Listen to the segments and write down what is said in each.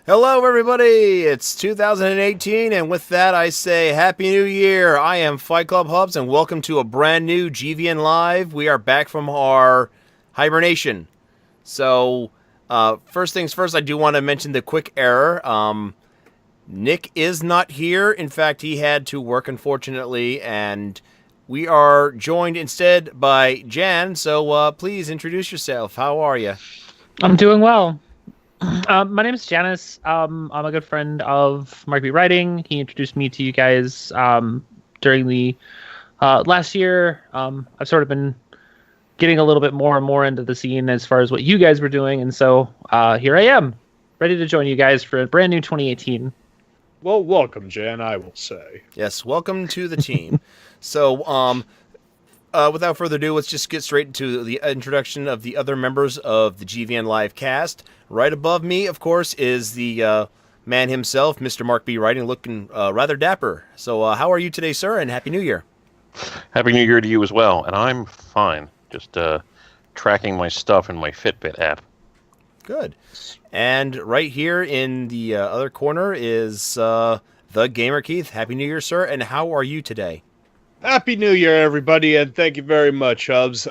Hello, everybody. It's 2018, and with that, I say Happy New Year. I am Fight Club Hubs, and welcome to a brand new GVN Live. We are back from our hibernation. So, first things first, I do want to mention the quick error. Nick is not here. In fact, he had to work, unfortunately, and we are joined instead by Jan. So, please introduce yourself. How are you? I'm doing well. My name is Janice. I'm a good friend of Mark B. Writing. He introduced me to you guys during the last year. I've sort of been getting a little bit more and more into the scene as far as what you guys were doing, and so here I am, ready to join you guys for a brand new 2018. Well, welcome, Jan, I will say. Yes, welcome to the team. So, without further ado, let's just get straight into the introduction of the other members of the GVN Live cast. Right above me, of course, is the man himself, Mr. Mark B. Writing, looking rather dapper. So, how are you today, sir, and Happy New Year? Happy New Year to you as well, and I'm fine. Just tracking my stuff in my Fitbit app. Good. And right here in the other corner is the Gamer Keith. Happy New Year, sir, and how are you today? Happy New Year, everybody, and thank you very much, Hubs.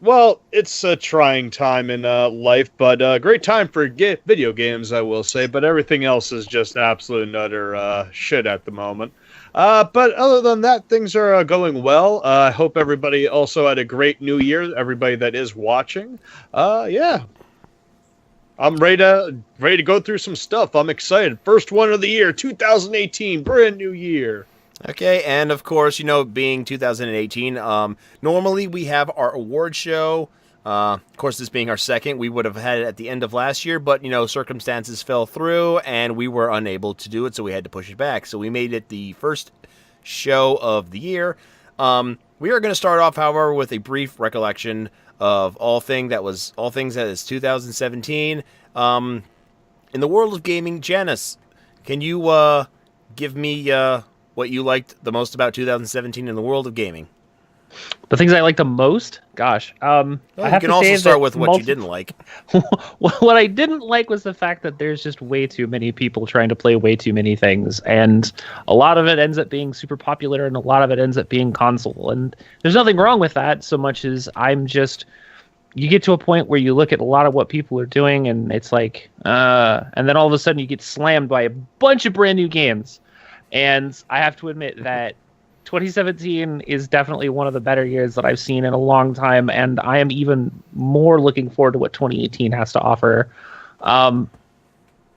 Well, it's a trying time in life, but a great time for video games, I will say, but everything else is just absolute and utter shit at the moment. But other than that, things are going well. I hope everybody also had a great New Year, everybody that is watching. Yeah. I'm ready to go through some stuff. I'm excited. First one of the year, 2018, brand new year. Okay, and of course, being 2018, normally we have our award show. Of course, this being our second, we would have had it at the end of last year, but, circumstances fell through, and we were unable to do it, so we had to push it back. So we made it the first show of the year. We are going to start off, however, with a brief recollection of all things that is 2017. In the world of gaming, Janice, can you give me what you liked the most about 2017 in the world of gaming? The things I like the most? Gosh. Well, I you have can to also say start that with what you didn't like. What I didn't like was the fact that there's just way too many people trying to play way too many things, and a lot of it ends up being super popular, and a lot of it ends up being console. And there's nothing wrong with that, so much as you get to a point where you look at a lot of what people are doing, and it's like, and then all of a sudden you get slammed by a bunch of brand new games. And I have to admit that 2017 is definitely one of the better years that I've seen in a long time, and I am even more looking forward to what 2018 has to offer.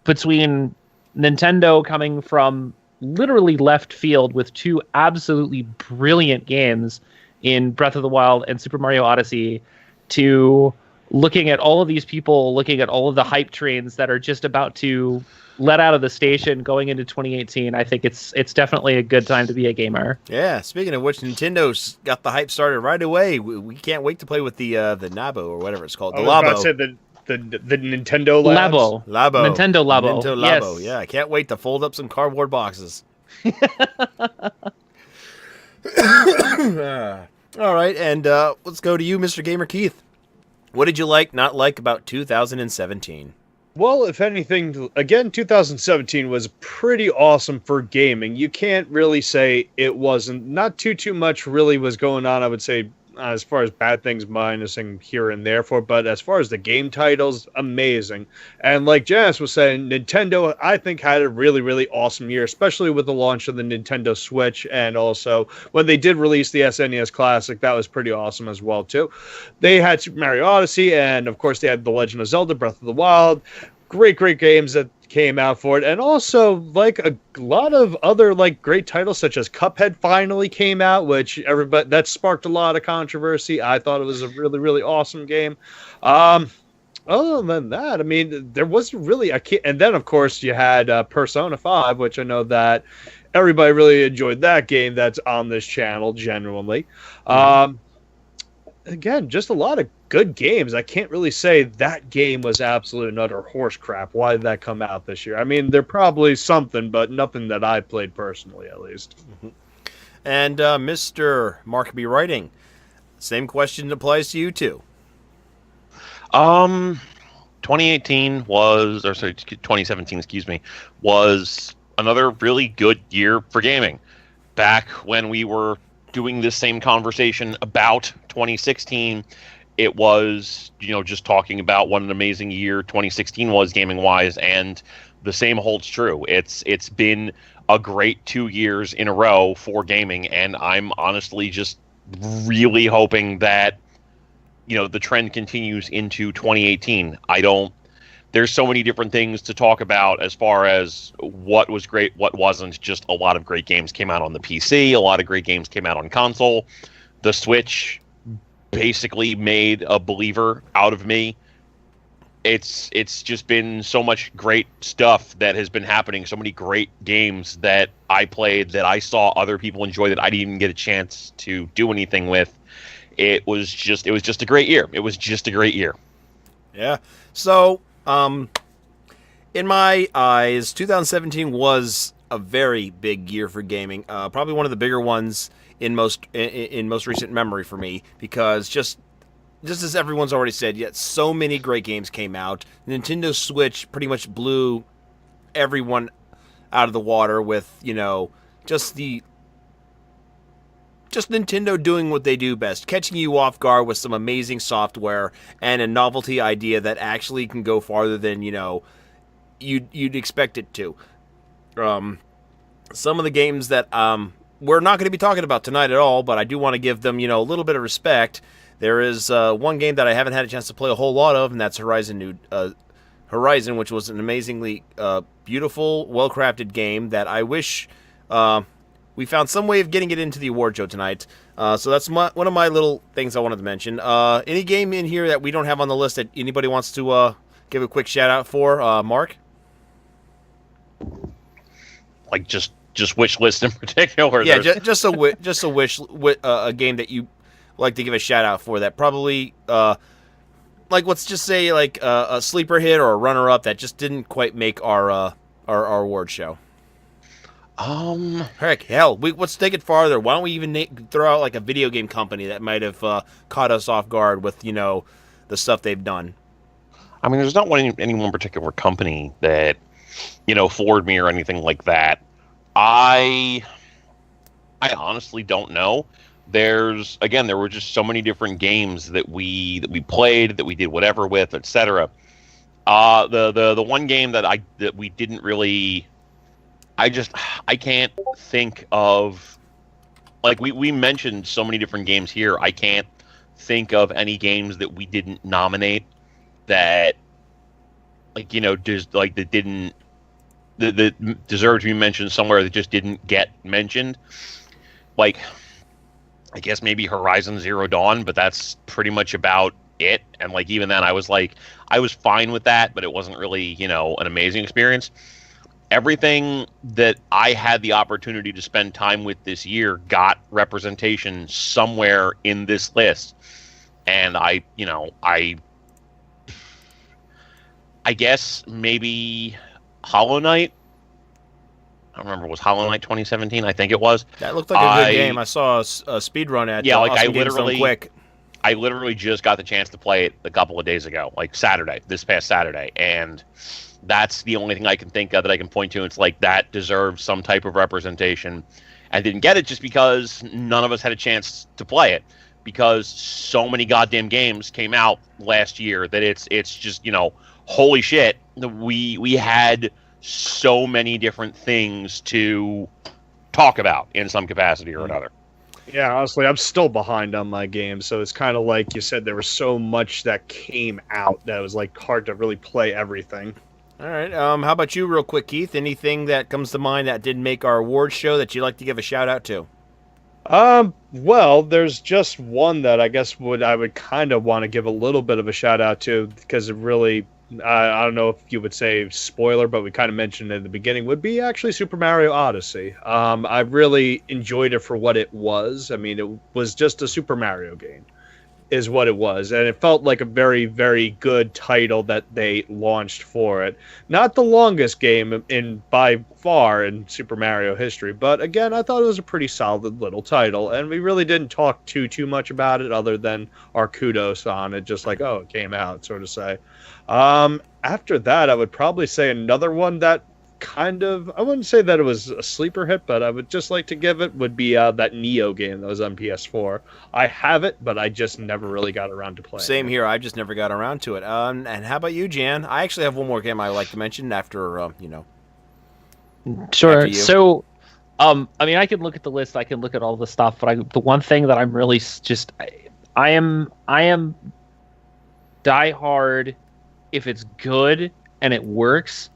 Between Nintendo coming from literally left field with two absolutely brilliant games in Breath of the Wild and Super Mario Odyssey, to looking at all of these people, looking at all of the hype trains that are just about to let out of the station going into 2018, I think it's definitely a good time to be a gamer. Yeah, speaking of which, Nintendo's got the hype started right away. We can't wait to play with the Nabo or whatever it's called. The I was about to Labo. say the Nintendo Labs. Labo. Nintendo Labo. Nintendo Yes. Labo. Yeah, I can't wait to fold up some cardboard boxes. All right, and let's go to you, Mr. Gamer Keith. What did you not like about 2017? Well, if anything, again, 2017 was pretty awesome for gaming. You can't really say it wasn't. Not too much really was going on, I would say, as far as bad things minusing here and there but as far as the game titles, amazing. And like Janice was saying, Nintendo, I think, had a really, really awesome year, especially with the launch of the Nintendo Switch, and also when they did release the SNES Classic, that was pretty awesome as well, too. They had Super Mario Odyssey, and of course they had The Legend of Zelda Breath of the Wild. Great games that came out for it, and also like a lot of other like great titles such as Cuphead finally came out, which everybody that sparked a lot of controversy. I thought it was a really, really awesome game. Other than that, I mean, there wasn't really a key. And then of course you had Persona 5, which I know that everybody really enjoyed that game. That's on this channel genuinely. Again, just a lot of good games. I can't really say that game was absolute and utter horse crap. Why did that come out this year? I mean, there probably something, but nothing that I played personally, at least. And Mr. Mark B. Writing, same question applies to you too. 2018 was, or sorry, 2017, excuse me, was another really good year for gaming. Back when we were doing this same conversation about 2016, it was, just talking about what an amazing year 2016 was gaming-wise, and the same holds true. It's been a great 2 years in a row for gaming, and I'm honestly just really hoping that the trend continues into 2018. There's so many different things to talk about as far as what was great, what wasn't. Just a lot of great games came out on the PC, a lot of great games came out on console. The Switch basically made a believer out of me. It's just been so much great stuff that has been happening, so many great games that I played, that I saw other people enjoy, that I didn't even get a chance to do anything with. It was just a great year. It was just a great year. Yeah. So, in my eyes, 2017 was a very big year for gaming. Probably one of the bigger ones in most recent memory for me, because just as everyone's already said, yet so many great games came out. Nintendo Switch pretty much blew everyone out of the water with, just Nintendo doing what they do best, catching you off guard with some amazing software and a novelty idea that actually can go farther than, you'd expect it to. Some of the games that we're not going to be talking about tonight at all, but I do want to give them, a little bit of respect. There is one game that I haven't had a chance to play a whole lot of, and that's Horizon, which was an amazingly beautiful, well-crafted game that I wish we found some way of getting it into the award show tonight. So that's one of my little things I wanted to mention. Any game in here that we don't have on the list that anybody wants to give a quick shout-out for? Mark? Like just wish list in particular? Yeah, just a wish, a game that you like to give a shout-out for that probably, let's just say, a sleeper hit or a runner-up that just didn't quite make our award show. Heck, hell, let's take it farther. Why don't we even throw out a video game company that might have caught us off guard with the stuff they've done? I mean, there's not any one particular company that floored me or anything like that. I honestly don't know. There were just so many different games that we played, that we did whatever with, etc. The one game that we didn't really. I can't think of, we mentioned so many different games here. I can't think of any games that we didn't nominate that, that deserve to be mentioned somewhere that just didn't get mentioned. I guess maybe Horizon Zero Dawn, but that's pretty much about it. And even then I was fine with that, but it wasn't really, an amazing experience. Everything that I had the opportunity to spend time with this year got representation somewhere in this list. And I guess maybe Hollow Knight. I don't remember, was Hollow Knight 2017? I think it was. That looked like a good game. I saw a speed run at Awesome Games Done Quick. I literally just got the chance to play it a couple of days ago, this past Saturday, and that's the only thing I can think of that I can point to. It's that deserves some type of representation, and didn't get it just because none of us had a chance to play it, because so many goddamn games came out last year that it's just, holy shit. We had so many different things to talk about in some capacity or another. Yeah, honestly, I'm still behind on my game, so it's kind of like you said, there was so much that came out that it was hard to really play everything. All right. How about you, real quick, Keith? Anything that comes to mind that didn't make our awards show that you'd like to give a shout out to? Well, there's just one that I guess I would kind of want to give a little bit of a shout out to, because it really, I don't know if you would say spoiler, but we kind of mentioned it at the beginning, would be actually Super Mario Odyssey. I really enjoyed it for what it was. I mean, it was just a Super Mario game. is what it was, and it felt like a very, very good title that they launched for it. Not the longest game in by far in Super Mario history, but again, I thought it was a pretty solid little title, and we really didn't talk too much about it other than our kudos on it, just like, oh, it came out, sort of say. After that, I would probably say another one that kind of, I wouldn't say that it was a sleeper hit, but I would just like to give it would be that Neo game that was on PS4. I have it, but I just never really got around to playing. Same here. I just never got around to it. And how about you, Jan? I actually have one more game I like to mention after, Sure. After you. So, I mean, I can look at the list. I can look at all the stuff, but the one thing that I'm really just, I am diehard. If it's good and it works,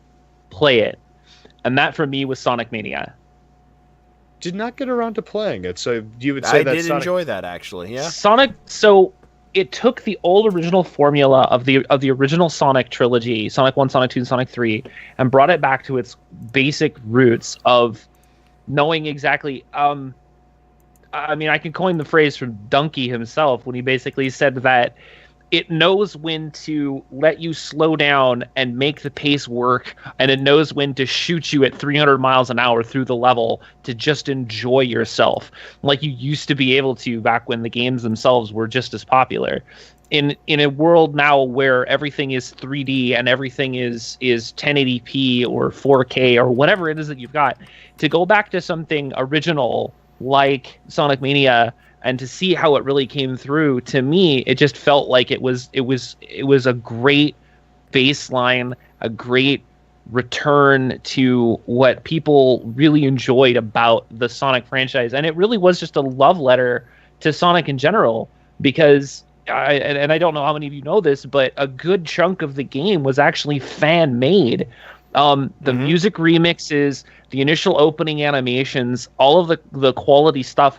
play it. And that for me was Sonic Mania. Did not get around to playing it, so you would say I that did Sonic... enjoy that, actually, yeah. Sonic, so it took the old original formula of the original Sonic trilogy, Sonic 1, Sonic 2, and Sonic 3, and brought it back to its basic roots of knowing exactly, I mean, I can coin the phrase from Donkey himself when he basically said that it knows when to let you slow down and make the pace work, and it knows when to shoot you at 300 miles an hour through the level to just enjoy yourself, like you used to be able to back when the games themselves were just as popular. In a world now where everything is 3D and everything is 1080p or 4K or whatever it is that you've got, to go back to something original like Sonic Mania and to see how it really came through, to me, it just felt like it was a great baseline, a great return to what people really enjoyed about the Sonic franchise. And it really was just a love letter to Sonic in general, because I don't know how many of you know this, but a good chunk of the game was actually fan made. The music remixes, the initial opening animations, all of the quality stuff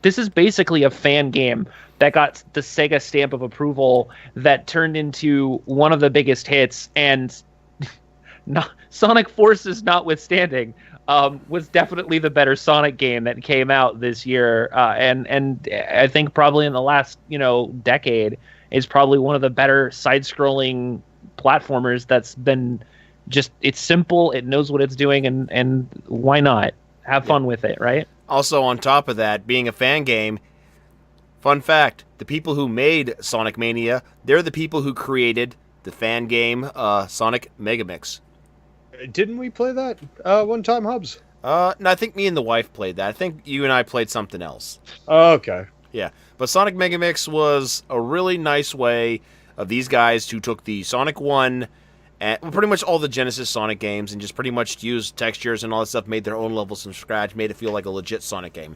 this is basically a fan game that got the Sega stamp of approval that turned into one of the biggest hits, and Sonic Forces notwithstanding, was definitely the better Sonic game that came out this year, and I think probably in the last decade is probably one of the better side-scrolling platformers that's been. Just, it's simple, it knows what it's doing, and why not? Have fun with it, right? Also, on top of that, being a fan game, fun fact, the people who made Sonic Mania, they're the people who created the fan game Sonic Megamix. Didn't we play that one time, Hubs? No, I think me and the wife played that. I think you and I played something else. Oh, okay. Yeah, but Sonic Megamix was a really nice way of these guys who took the Sonic 1... and pretty much all the Genesis Sonic games, and just pretty much used textures and all that stuff, made their own levels from scratch, made it feel like a legit Sonic game.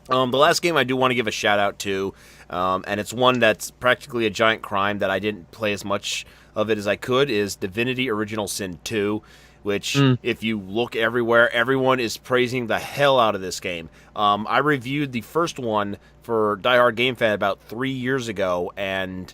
The last game I do want to give a shout out to, and it's one that's practically a giant crime that I didn't play as much of it as I could, is Divinity Original Sin 2, which, if you look everywhere, everyone is praising the hell out of this game. I reviewed the first one for Die Hard Game Fan about 3 years ago, and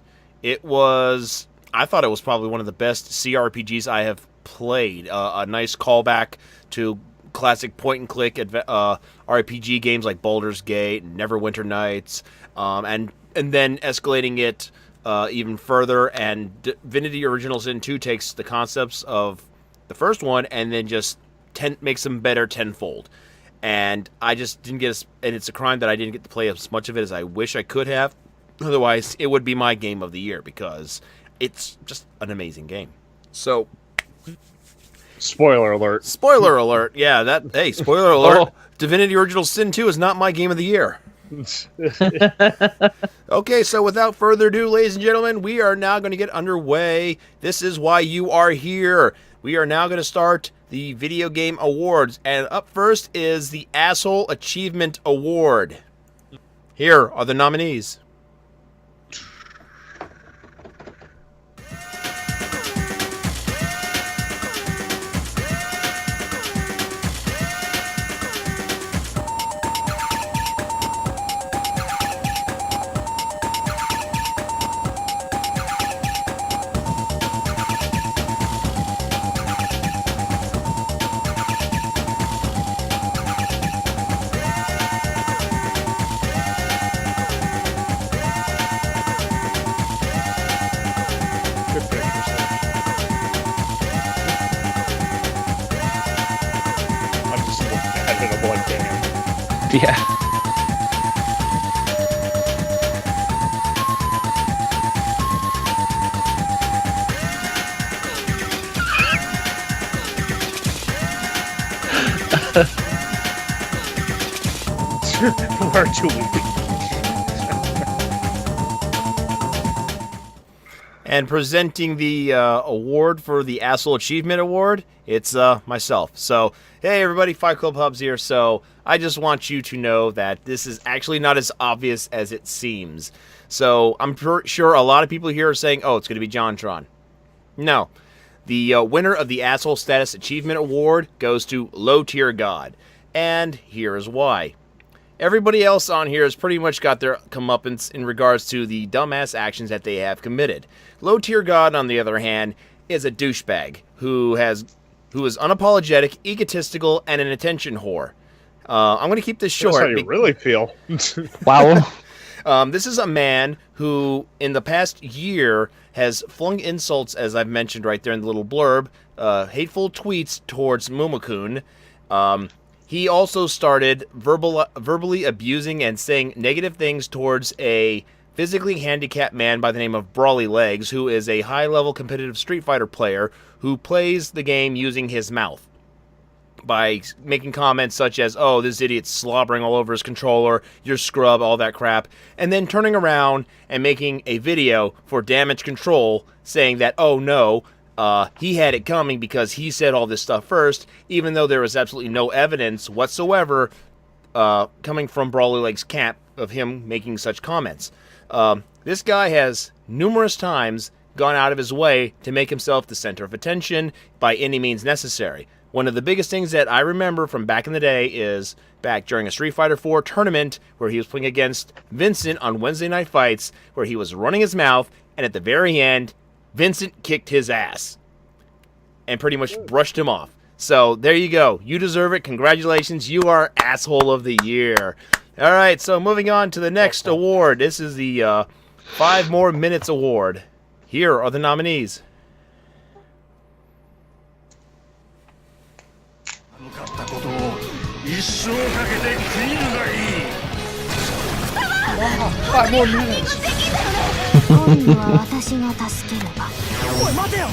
I thought it was probably one of the best CRPGs I have played. A nice callback to classic point-and-click RPG games like Baldur's Gate and Neverwinter Nights, and then escalating it even further. And Divinity Original Sin 2 takes the concepts of the first one and then just makes them better tenfold. And I just didn't get and it's a crime that I didn't get to play as much of it as I wish I could have. Otherwise, it would be my game of the year, because it's just an amazing game. So, spoiler alert. Spoiler alert. Yeah, hey, spoiler alert. Divinity Original Sin 2 is not my game of the year. Okay, so without further ado, ladies and gentlemen, we are now going to get underway. This is why you are here. We are now going to start the Video Game Awards, and up first is the Asshole Achievement Award. Here are the nominees. Yeah. We're too weak. And presenting the award for the Asshole Achievement Award, it's myself. So, hey everybody, Fight Club Hubs here. So, I just want you to know that this is actually not as obvious as it seems. So, I'm sure a lot of people here are saying, oh, it's going to be JonTron. No. The winner of the Asshole Status Achievement Award goes to Low Tier God. And here is why. Everybody else on here has pretty much got their comeuppance in regards to the dumbass actions that they have committed. Low Tier God, on the other hand, is a douchebag who is unapologetic, egotistical, and an attention whore. I'm going to keep this short. That's how you really feel. Wow. This is a man who, in the past year, has flung insults, as I've mentioned right there in the little blurb, hateful tweets towards Mumakun. He also started verbally abusing and saying negative things towards a physically handicapped man by the name of Brawly Legs, who is a high-level competitive Street Fighter player who plays the game using his mouth, by making comments such as, oh, this idiot's slobbering all over his controller, you're scrub, all that crap, and then turning around and making a video for Damage Control saying that, oh no, he had it coming because he said all this stuff first, even though there was absolutely no evidence whatsoever coming from Brawly Legs' camp of him making such comments. This guy has numerous times gone out of his way to make himself the center of attention by any means necessary. One of the biggest things that I remember from back in the day is back during a Street Fighter 4 tournament where he was playing against Vincent on Wednesday Night Fights, where he was running his mouth, and at the very end, Vincent kicked his ass and pretty much brushed him off. So there you go. You deserve it. Congratulations. You are Asshole of the Year. All right, so moving on to the next award. This is the 5 More Minutes Award. Here are the nominees.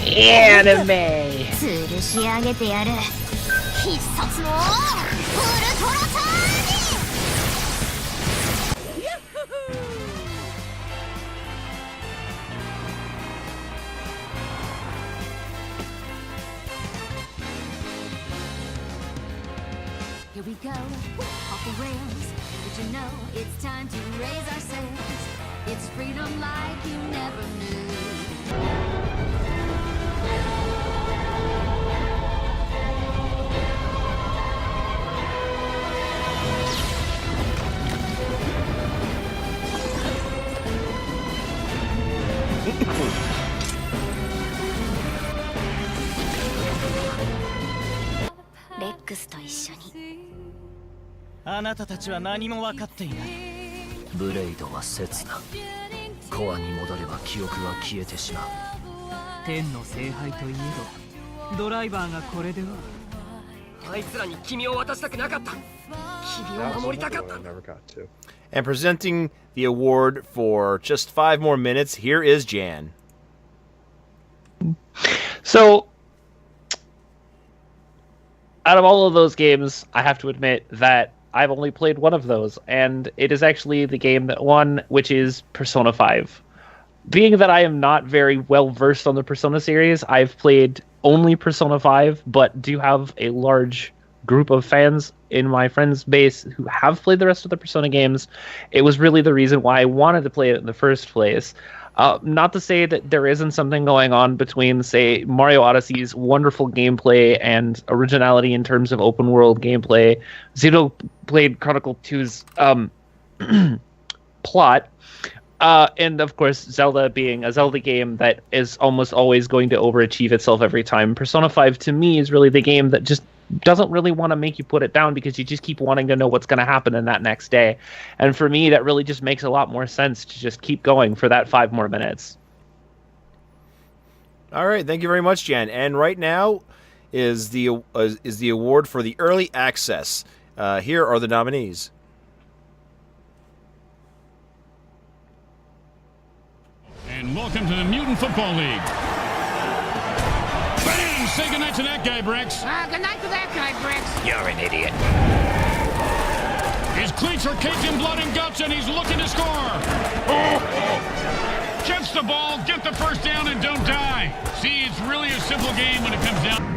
Anime. 吊るし上げてやる必殺のウルトラチャージ Here we go, off the rails. But you know it's time to raise our sails. It's freedom like you never knew. Rex と一緒に。あなたたちは何も分かっていない。ブレイドは刹那。コアに戻れば記憶は消えてしまう。天の聖杯といえど、ドライバーがこれでは。あいつらに君を渡したくなかった。君を守りたかった。 And presenting the award for just 5 more minutes, here is Jan. So, out of all of those games, I have to admit that I've only played one of those, and it is actually the game that won, which is Persona 5. Being that I am not very well versed on the Persona series, I've played only Persona 5, but do have a large group of fans in my friends base who have played the rest of the Persona games. It was really the reason why I wanted to play it in the first place. Not to say that there isn't something going on between, say, Mario Odyssey's wonderful gameplay and originality in terms of open world gameplay, Xenoblade Chronicle 2's plot, and of course Zelda being a Zelda game that is almost always going to overachieve itself every time. Persona 5 to me is really the game that just doesn't really want to make you put it down because you just keep wanting to know what's going to happen in that next day. And for me, that really just makes a lot more sense to just keep going for that 5 more minutes. All right, thank you very much, Jan. And right now is the award for the early access. Here are the nominees. and welcome to the Mutant Football League. Bang! Say goodnight to that guy, Bricks. Good night to that guy, Bricks. You're an idiot. His cleats are caked in blood and guts, and he's looking to score. Catch the ball, get the first down, and don't die. See, it's really a simple game when it comes down.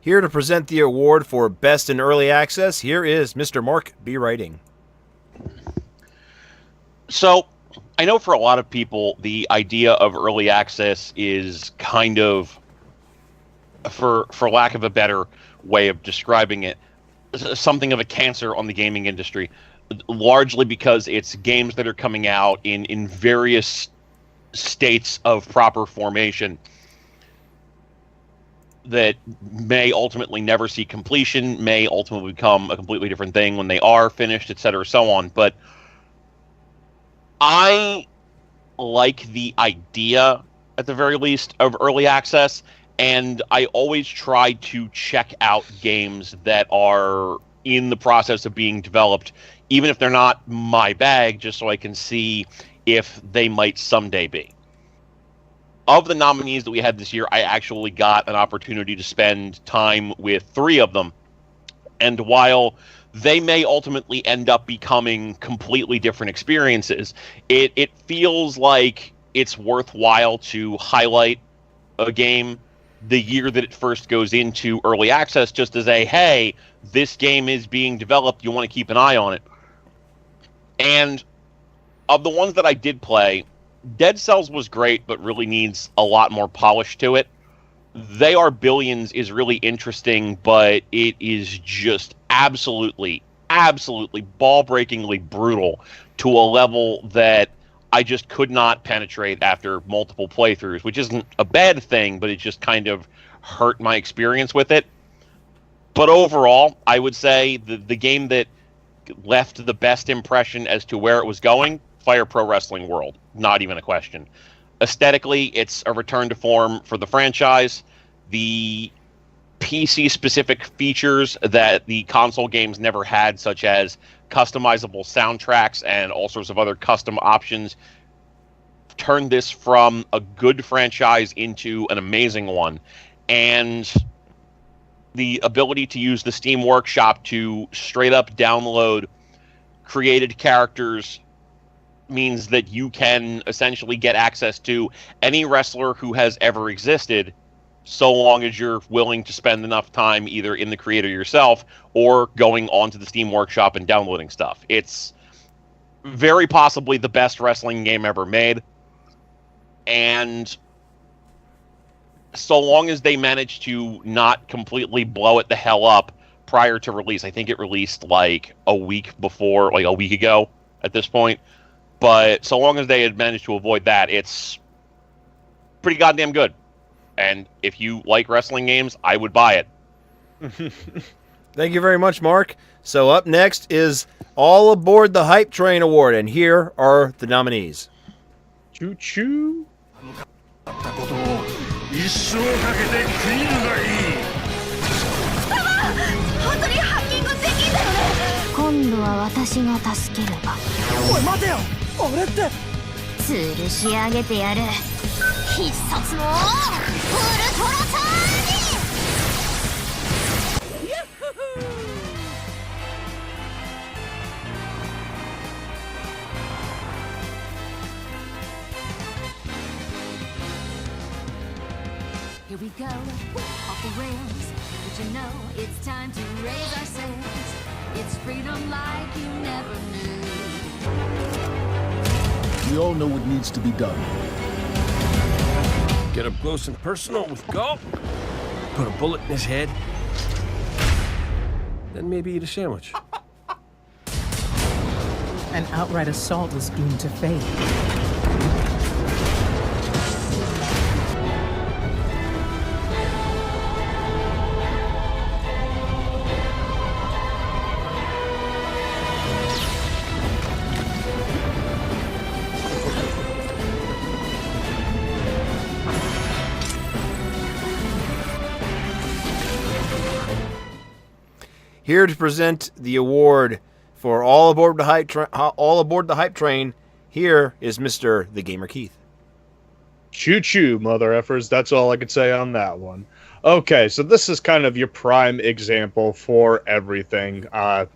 Here to present the award for Best in Early Access, here is Mr. Mark B. Writing. So, I know for a lot of people, the idea of early access is kind of, for lack of a better way of describing it, something of a cancer on the gaming industry, largely because it's games that are coming out in various states of proper formation that may ultimately never see completion, may ultimately become a completely different thing when they are finished, etc., so on. But I like the idea, at the very least, of early access, and I always try to check out games that are in the process of being developed, even if they're not my bag, just so I can see if they might someday be. Of the nominees that we had this year, I actually got an opportunity to spend time with 3 of them. And while they may ultimately end up becoming completely different experiences, it feels like it's worthwhile to highlight a game the year that it first goes into early access, just as a, hey, this game is being developed, you want to keep an eye on it. And of the ones that I did play, Dead Cells was great, but really needs a lot more polish to it. They Are Billions is really interesting, but it is just absolutely ball-breakingly brutal to a level that I just could not penetrate after multiple playthroughs, which isn't a bad thing, but it just kind of hurt my experience with it. But overall, I would say the game that left the best impression as to where it was going, Fire Pro Wrestling World. Not even a question. Aesthetically, it's a return to form for the franchise. The PC-specific features that the console games never had, such as customizable soundtracks and all sorts of other custom options, turned this from a good franchise into an amazing one. And the ability to use the Steam Workshop to straight up download created characters means that you can essentially get access to any wrestler who has ever existed, so long as you're willing to spend enough time either in the creator yourself or going onto the Steam Workshop and downloading stuff. It's very possibly the best wrestling game ever made, and so long as they manage to not completely blow it the hell up prior to release. I think it released like a week ago at this point. But so long as they had managed to avoid that, it's pretty goddamn good. And if you like wrestling games, I would buy it. Thank you very much, Mark. So up next is All Aboard the Hype Train Award, and here are the nominees. Choo-choo. 今度は私が助けるわ。おい待てよ、あれって吊るし上げてやる。必殺のウルトラチャージ。go, off the rails. But you know it's time to raise our sails. It's freedom like you never knew. We all know what needs to be done. Get up close and personal with Gulp. Put a bullet in his head. Then maybe eat a sandwich. An outright assault is doomed to fail. Here to present the award for all aboard the hype train. Here is Mr. The Gamer Keith. Choo-choo, mother effers. That's all I could say on that one. Okay, so this is kind of your prime example for everything,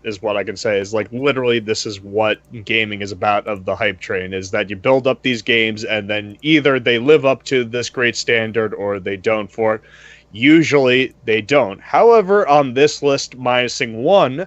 is what I can say. Is like, literally, this is what gaming is about of the hype train, is that you build up these games, and then either they live up to this great standard, or they don't for it. Usually, they don't. However, on this list, minusing one,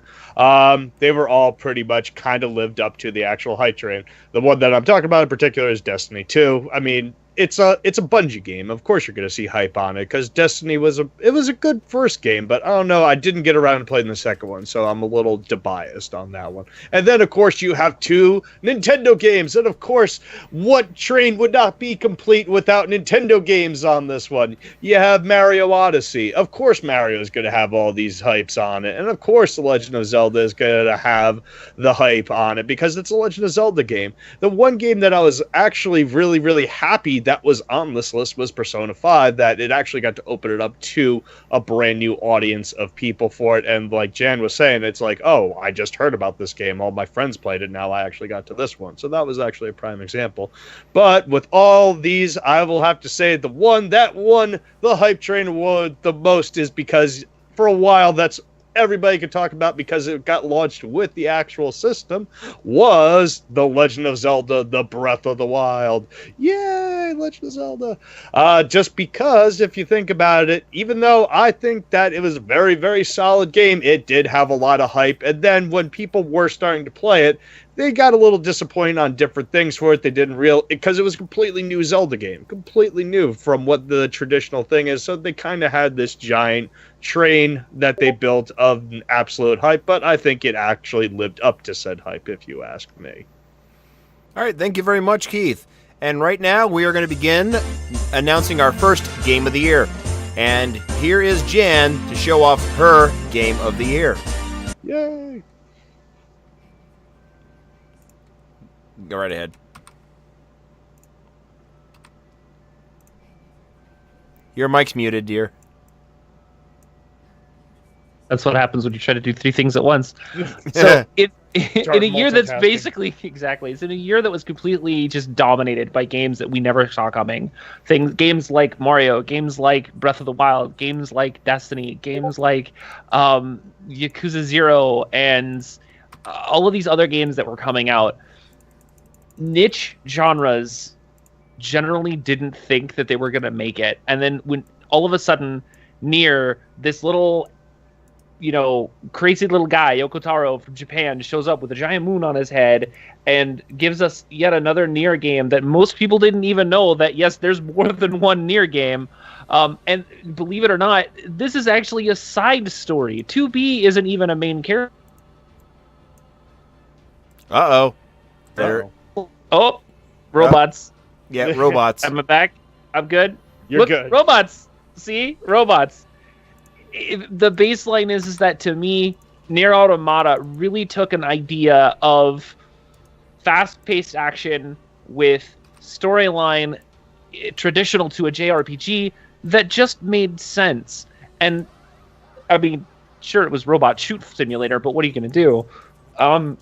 they were all pretty much kind of lived up to the actual hype train. The one that I'm talking about in particular is Destiny 2. I mean, it's a Bungie game. Of course you're going to see hype on it, because Destiny was a good first game, but I don't know, I didn't get around to playing the second one, so I'm a little biased on that one. And then, of course, you have 2 Nintendo games, and of course, what train would not be complete without Nintendo games on this one? You have Mario Odyssey. Of course Mario is going to have all these hypes on it, and of course The Legend of Zelda is going to have the hype on it, because it's a Legend of Zelda game. The one game that I was actually really, really happy that was on this list was Persona 5, that it actually got to open it up to a brand new audience of people for it. And like Jan was saying, it's like, oh, I just heard about this game, all my friends played it, now I actually got to this one. So that was actually a prime example. But with all these, I will have to say the one that won the Hype Train Award the most is because for a while that's everybody could talk about, because it got launched with the actual system, was The Legend of Zelda, The Breath of the Wild. Yay, Legend of Zelda. Just because, if you think about it, even though I think that it was a very, very solid game, it did have a lot of hype, and then when people were starting to play it, they got a little disappointed on different things for it. They didn't because it was a completely new Zelda game, completely new from what the traditional thing is. So they kind of had this giant train that they built of an absolute hype, but I think it actually lived up to said hype, if you ask me. All right, thank you very much, Keith. And right now we are going to begin announcing our first Game of the Year. And here is Jan to show off her Game of the Year. Yay! Go right ahead. Your mic's muted, dear. That's what happens when you try to do 3 things at once. So in a year that's basically it's in a year that was completely just dominated by games that we never saw coming. Games like Mario, games like Breath of the Wild, games like Destiny, games like Yakuza 0, and all of these other games that were coming out. Niche genres generally didn't think that they were going to make it. And then when all of a sudden Nier, this little, crazy little guy, Yoko Taro from Japan, shows up with a giant moon on his head and gives us yet another Nier game that most people didn't even know that, yes, there's more than one Nier game. And believe it or not, this is actually a side story. 2B isn't even a main character. Uh-oh. There. Oh, robots. Yeah, robots. I'm back. I'm good. You're good. Robots. See? Robots. The baseline is that, to me, Nier Automata really took an idea of fast-paced action with storyline traditional to a JRPG that just made sense. And, I mean, sure, it was robot shoot simulator, but what are you going to do?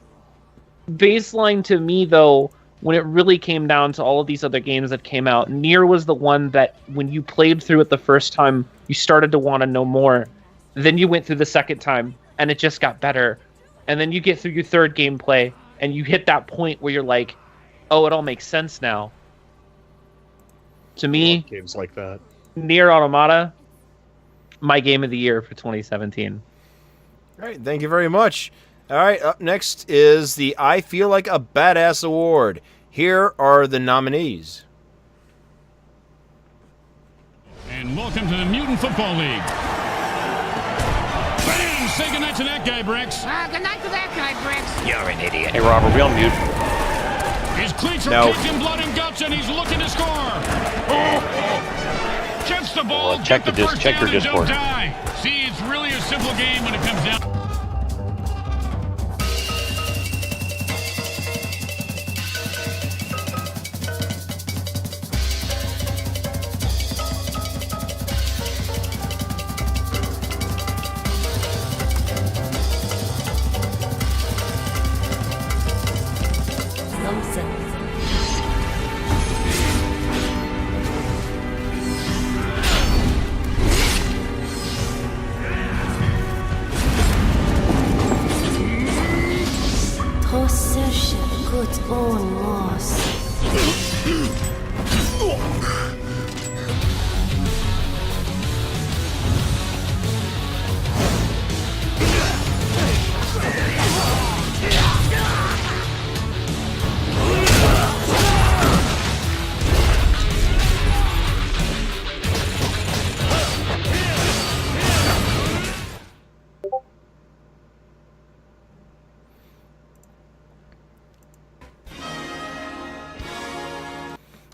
Baseline to me, though, when it really came down to all of these other games that came out, Nier was the one that when you played through it the first time, you started to want to know more. Then you went through the second time, and it just got better. And then you get through your third gameplay, and you hit that point where you're like, oh, it all makes sense now. To me, games like that. Nier Automata my game of the year for 2017. All right, thank you very much. All right, up next is the I Feel Like a Badass Award. Here are the nominees. And welcome to the Mutant Football League. Bam! Say goodnight to that guy, Bricks. Good night to that guy, Bricks. You're an idiot. Hey, Rob, are we on mute? His cleats are No. kicked in blood and guts, and he's looking to score. Gets the ball, Well, check get the first check down, your and don't Discord. die. See, it's really a simple game when it comes down.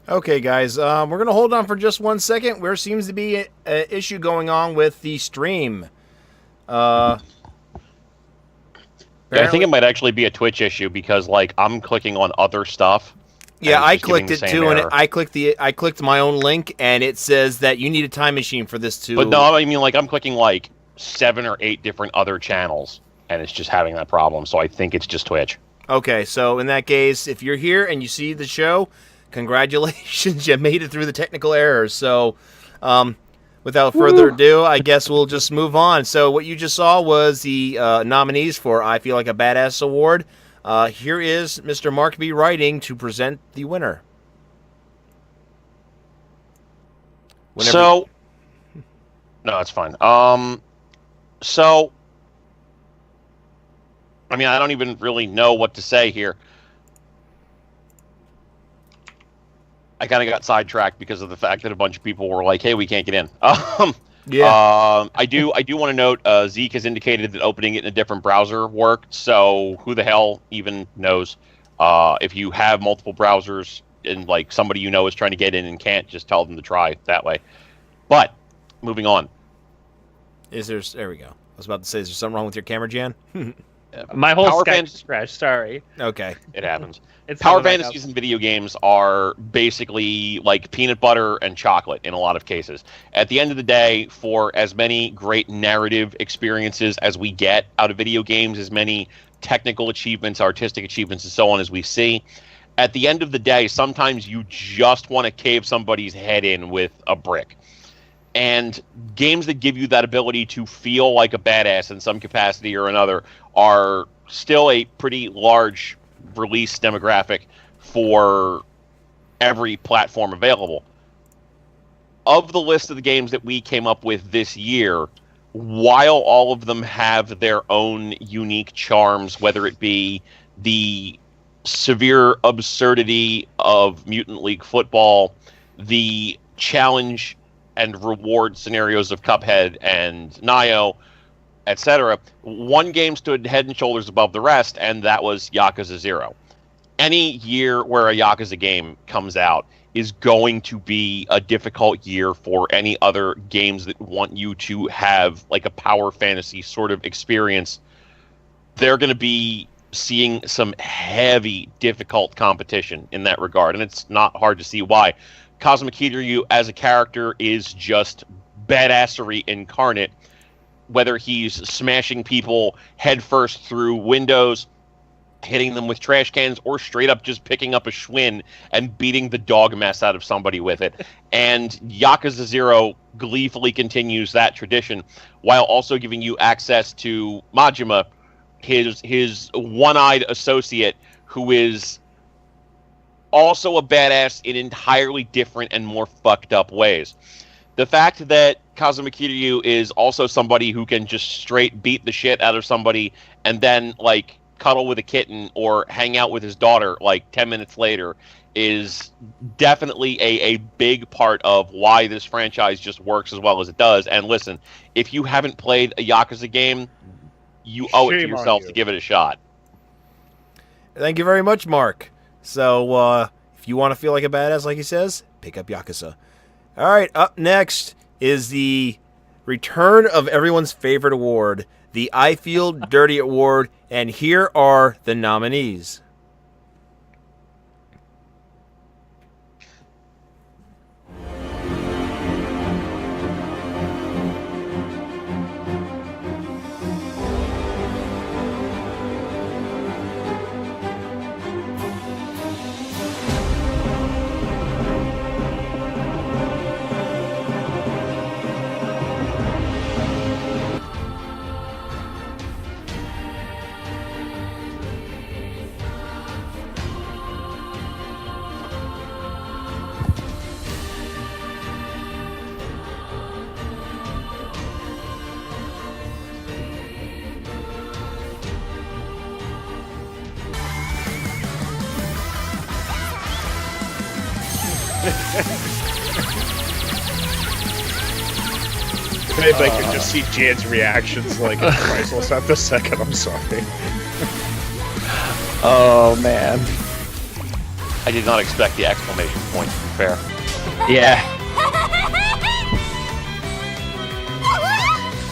Okay, guys, we're going to hold on for just 1 second. There seems to be an issue going on with the stream. Yeah, I think it might actually be a Twitch issue because, like, I'm clicking on other stuff. Yeah, and I it's just giving clicked the it same too, and error. I clicked my own link, and it says that you need a time machine for this to. But no, I mean, like, I'm clicking, like, 7 or 8 different other channels, and it's just having that problem, so I think it's just Twitch. Okay, so in that case, if you're here and you see the show, congratulations, you made it through the technical errors. So, without further ado, I guess we'll just move on. So, what you just saw was the nominees for I Feel Like a Badass Award. Here is Mr. Mark B. Writing to present the winner. So, no, it's fine. So, I mean, I don't even really know what to say here. I kind of got sidetracked because of the fact that a bunch of people were like, "Hey, we can't get in." Yeah. I do want to note Zeke has indicated that opening it in a different browser worked. So who the hell even knows? If you have multiple browsers and like somebody you know is trying to get in and can't, just tell them to try that way. But moving on. There we go. I was about to say, is there something wrong with your camera, Jan? My whole Power Skype Fantasy- crashed. Sorry. Okay. It happens. It's Power coming back fantasies up. in video games are basically like peanut butter and chocolate in a lot of cases. At the end of the day, for as many great narrative experiences as we get out of video games, as many technical achievements, artistic achievements, and so on as we see, at the end of the day, sometimes you just want to cave somebody's head in with a brick. And games that give you that ability to feel like a badass in some capacity or another are still a pretty large release demographic for every platform available. Of the list of the games that we came up with this year, while all of them have their own unique charms, whether it be the severe absurdity of Mutant League Football, the challenge and reward scenarios of Cuphead and Nioh, etc., one game stood head and shoulders above the rest, and that was Yakuza 0. Any year where a Yakuza game comes out is going to be a difficult year for any other games that want you to have like a power fantasy sort of experience. They're going to be seeing some heavy, difficult competition in that regard, and it's not hard to see why. Kazuma Kiryu as a character is just badassery incarnate, whether he's smashing people headfirst through windows, hitting them with trash cans, or straight up just picking up a Schwinn and beating the dog mess out of somebody with it. And Yakuza 0 gleefully continues that tradition, while also giving you access to Majima, his one-eyed associate, who is also a badass in entirely different and more fucked up ways. The fact that Kazuma Kiryu is also somebody who can just straight beat the shit out of somebody and then, like, cuddle with a kitten or hang out with his daughter, like, 10 minutes later is definitely a big part of why this franchise just works as well as it does. And listen, if you haven't played a Yakuza game, you owe it to yourself to give it a shot. Thank you very much, Mark. So, if you want to feel like a badass, like he says, pick up Yakuza. All right, up next is the return of everyone's favorite award, the I Feel Dirty Award, and here are the nominees. If anybody could just see Jan's reactions, like, it's priceless at the second, I'm sorry. Oh, man. I did not expect the exclamation point, to be fair. Yeah.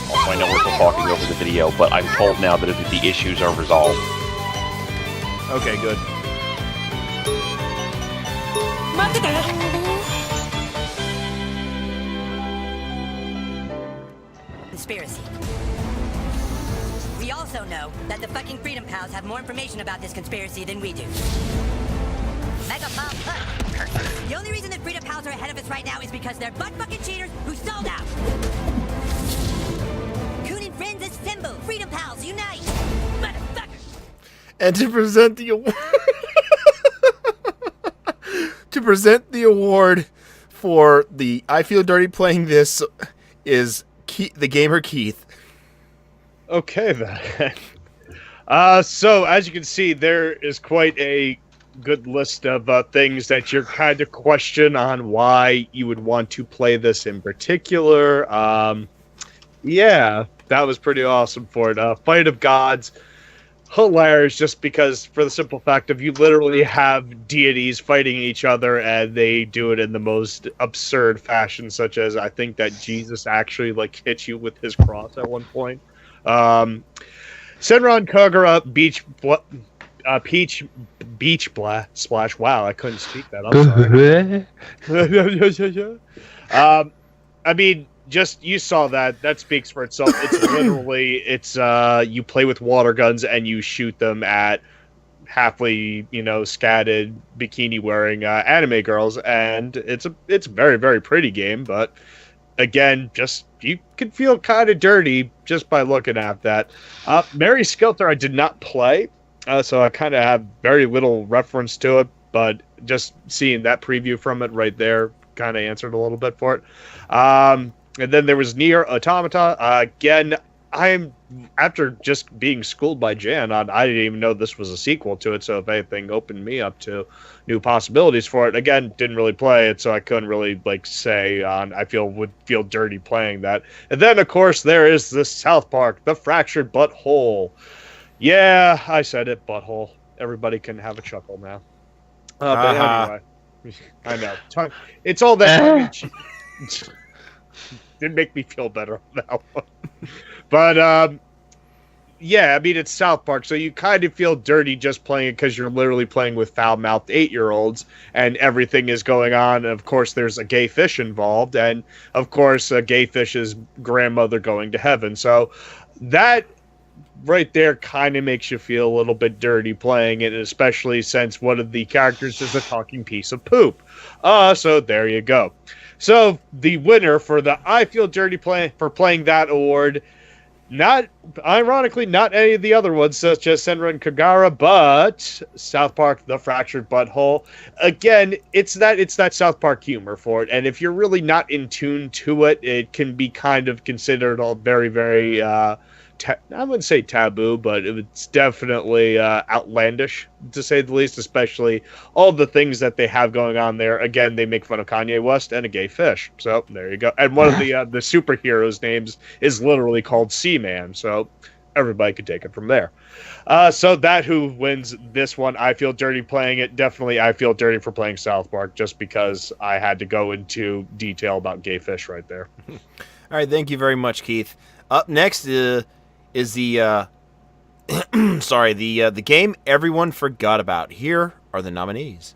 Also, I know we're still talking over the video, but I'm told now that the issues are resolved. Okay, good. Conspiracy. We also know that the fucking Freedom Pals have more information about this conspiracy than we do. Mega Pal Plus. The only reason the Freedom Pals are ahead of us right now is because they're butt-fucking cheaters who sold out. Coon and Friends assemble. Freedom Pals unite. Motherfucker. And to present the award, for the I Feel Dirty Playing This is the gamer Keith. Okay, then. So, as you can see, there is quite a good list of things that you're kind of question on why you would want to play this in particular. Yeah, that was pretty awesome for it. Fight of Gods. Hilarious, just because for the simple fact of you literally have deities fighting each other, and they do it in the most absurd fashion, such as I think that Jesus actually like hits you with his cross at one point. Senran Kagura Beach Splash. Wow, I couldn't speak that. I'm sorry. I mean, just you saw that speaks for itself. It's literally you play with water guns and you shoot them at halfway scatted bikini wearing anime girls, and it's a very, very pretty game. But again, just you can feel kind of dirty just by looking at that. Mary Skelter I did not play, so I kind of have very little reference to it, but just seeing that preview from it right there kind of answered a little bit for it. And then there was Nier Automata. Again, after just being schooled by Jan on, I didn't even know this was a sequel to it, so if anything, opened me up to new possibilities for it. Again, didn't really play it, so I couldn't really say would feel dirty playing that. And then, of course, there is this South Park, The Fractured Butthole. Yeah, I said it, butthole. Everybody can have a chuckle now. But anyway, I know. It's all that. Didn't make me feel better on that one. But, yeah, I mean, it's South Park, so you kind of feel dirty just playing it because you're literally playing with foul-mouthed 8-year-olds, and everything is going on. And, of course, there's a gay fish involved, and, of course, a gay fish's grandmother going to heaven. So that right there kind of makes you feel a little bit dirty playing it, especially since one of the characters is a talking piece of poop. So there you go. So the winner for the I Feel Dirty for playing that award Not, ironically, not any of the other ones, such as Senran and Kagara, but South Park: The Fractured Butthole. Again, it's that South Park humor for it, and if you're really not in tune to it, it can be kind of considered all very, very, I wouldn't say taboo, but it's definitely outlandish, to say the least, especially all the things that they have going on there. Again, they make fun of Kanye West and a gay fish. So there you go. And one of the superheroes' names is literally called Seaman. So everybody could take it from there. So that who wins this one. I feel dirty playing it. Definitely I feel dirty for playing South Park just because I had to go into detail about gay fish right there. All right. Thank you very much, Keith. Up next is the the game everyone forgot about. Here are the nominees.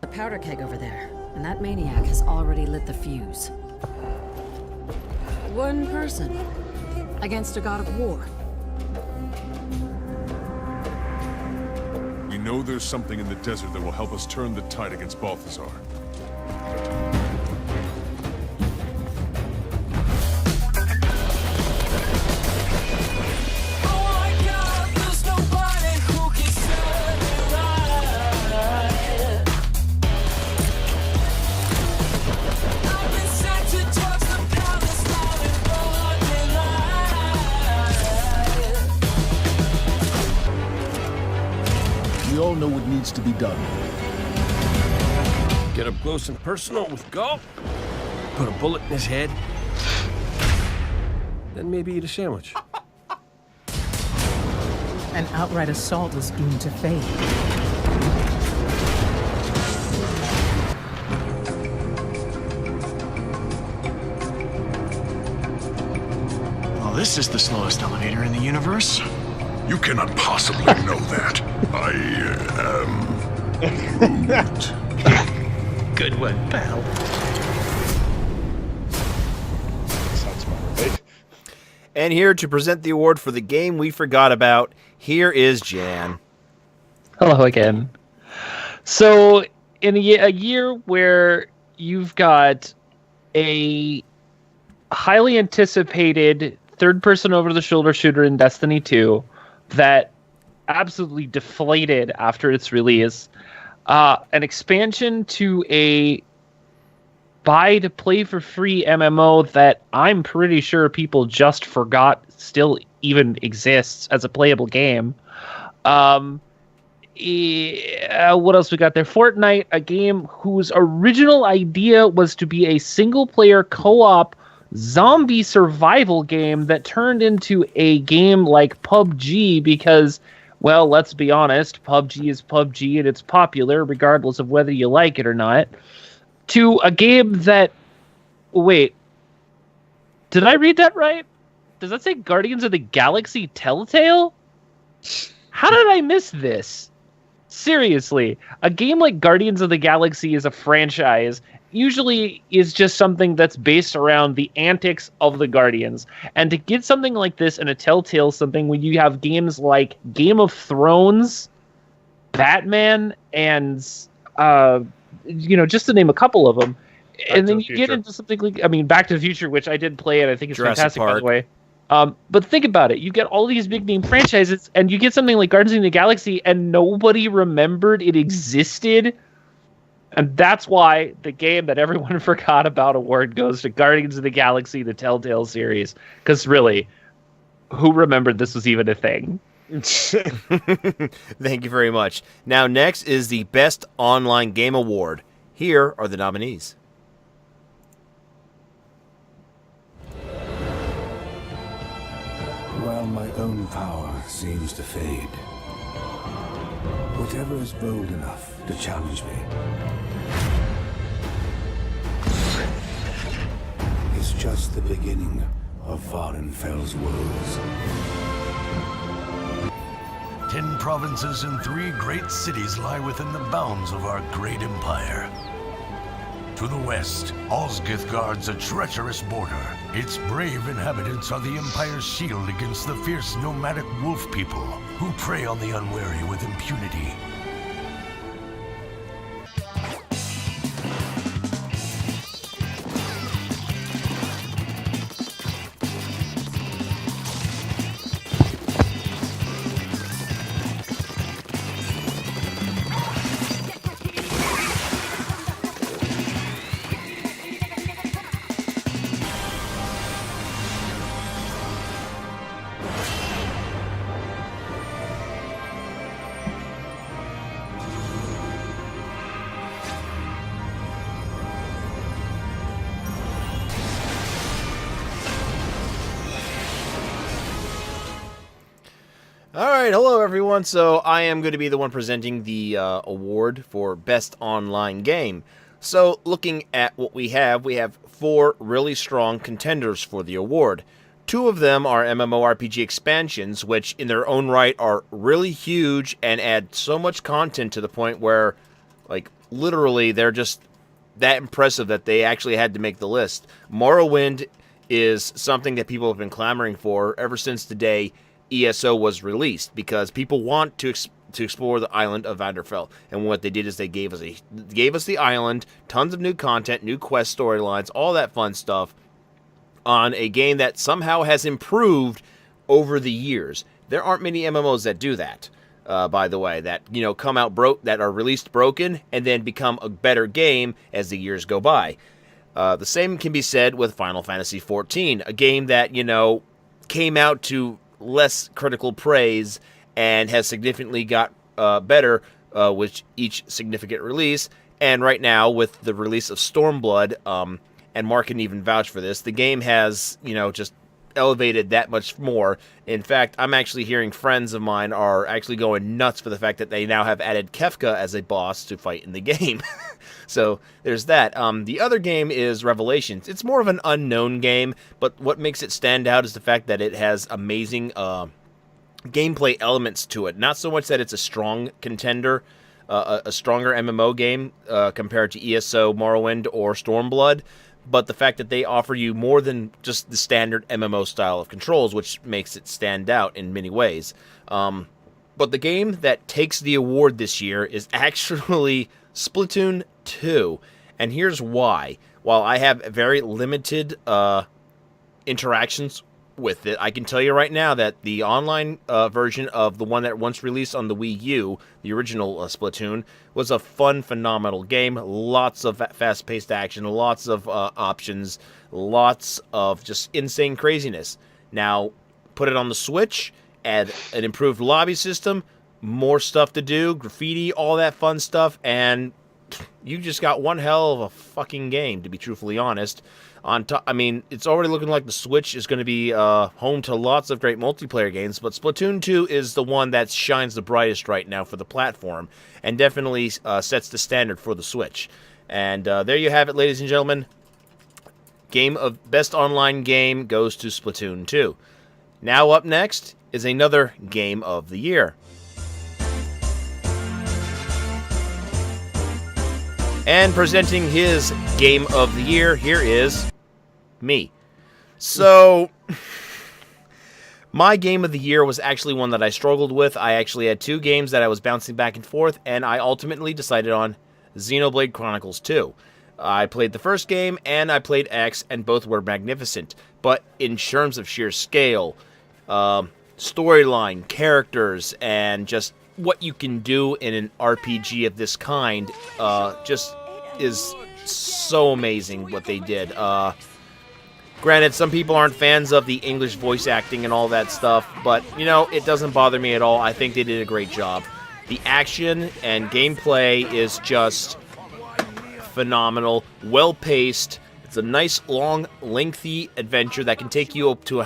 The powder keg over there, and that maniac has already lit the fuse. One person against a god of war. We know there's something in the desert that will help us turn the tide against Balthazar. We all know what needs to be done. Get up close and personal with Gulp. Put a bullet in his head. Then maybe eat a sandwich. An outright assault is doomed to fail. Well, this is the slowest elevator in the universe. You cannot possibly know that. I am Groot. Good one, pal. Sounds about right. And here to present the award for the game we forgot about, here is Jan. Hello again. So, in a year where you've got a highly anticipated third-person over-the-shoulder shooter in Destiny 2 that absolutely deflated after its release, an expansion to a buy-to-play-for-free MMO that I'm pretty sure people just forgot still even exists as a playable game. What else we got there? Fortnite, a game whose original idea was to be a single-player co-op zombie survival game that turned into a game like PUBG because, well, let's be honest, PUBG is PUBG and it's popular regardless of whether you like it or not, to a game that... Wait. Did I read that right? Does that say Guardians of the Galaxy Telltale? How did I miss this? Seriously, a game like Guardians of the Galaxy is a franchise usually is just something that's based around the antics of the Guardians. And to get something like this in a Telltale something when you have games like Game of Thrones, Batman, and, just to name a couple of them. And then you get into something like, Back to the Future, which I did play and I think it's fantastic, by the way. But think about it. You get all these big name franchises and you get something like Guardians of the Galaxy and nobody remembered it existed. And that's why the game that everyone forgot about award goes to Guardians of the Galaxy, the Telltale series. Because really, who remembered this was even a thing? Thank you very much. Now, next is the Best Online Game Award. Here are the nominees. While my own power seems to fade, whatever is bold enough to challenge me is just the beginning of Varenfel's woes. 10 provinces and 3 great cities lie within the bounds of our great empire. To the west, Osgith guards a treacherous border. Its brave inhabitants are the Empire's shield against the fierce nomadic wolf people who prey on the unwary with impunity. All right, hello everyone. So I am going to be the one presenting the award for Best Online Game. So looking at what we have 4 really strong contenders for the award. 2 of them are MMORPG expansions, which in their own right are really huge and add so much content to the point where, like, literally they're just that impressive that they actually had to make the list. Morrowind is something that people have been clamoring for ever since the day ESO was released, because people want to explore the island of Vanderfell, and what they did is they gave us the island, tons of new content, new quest storylines, all that fun stuff, on a game that somehow has improved over the years. There aren't many MMOs that do that, by the way, that come out that are released broken and then become a better game as the years go by. The same can be said with Final Fantasy XIV, a game that came out to less critical praise and has significantly got better with each significant release. And right now, with the release of Stormblood, and Mark can even vouch for this, the game has just elevated that much more. In fact, I'm actually hearing friends of mine are actually going nuts for the fact that they now have added Kefka as a boss to fight in the game. So there's that. The other game is Revelations. It's more of an unknown game, but what makes it stand out is the fact that it has amazing gameplay elements to it. Not so much that it's a strong contender, a stronger MMO game compared to ESO, Morrowind, or Stormblood, but the fact that they offer you more than just the standard MMO style of controls, which makes it stand out in many ways. But the game that takes the award this year is actually Splatoon 2, and here's why. While I have very limited interactions with it, I can tell you right now that the online version of the one that once released on the Wii U, the original Splatoon, was a fun, phenomenal game. Lots of fast-paced action, lots of options, lots of just insane craziness. Now, put it on the Switch, add an improved lobby system, more stuff to do, graffiti, all that fun stuff, and you just got one hell of a fucking game, to be truthfully honest. It's already looking like the Switch is going to be home to lots of great multiplayer games, but Splatoon 2 is the one that shines the brightest right now for the platform, and definitely sets the standard for the Switch. And there you have it, ladies and gentlemen. Best online game goes to Splatoon 2. Now up next is another Game of the Year. And presenting his Game of the Year, here is me. So, my Game of the Year was actually one that I struggled with. I actually had 2 games that I was bouncing back and forth, and I ultimately decided on Xenoblade Chronicles 2. I played the first game, and I played X, and both were magnificent. But in terms of sheer scale, storyline, characters, and just what you can do in an RPG of this kind, just is so amazing what they did. Granted, some people aren't fans of the English voice acting and all that stuff, but, it doesn't bother me at all. I think they did a great job. The action and gameplay is just phenomenal, well-paced. It's a nice, long, lengthy adventure that can take you up to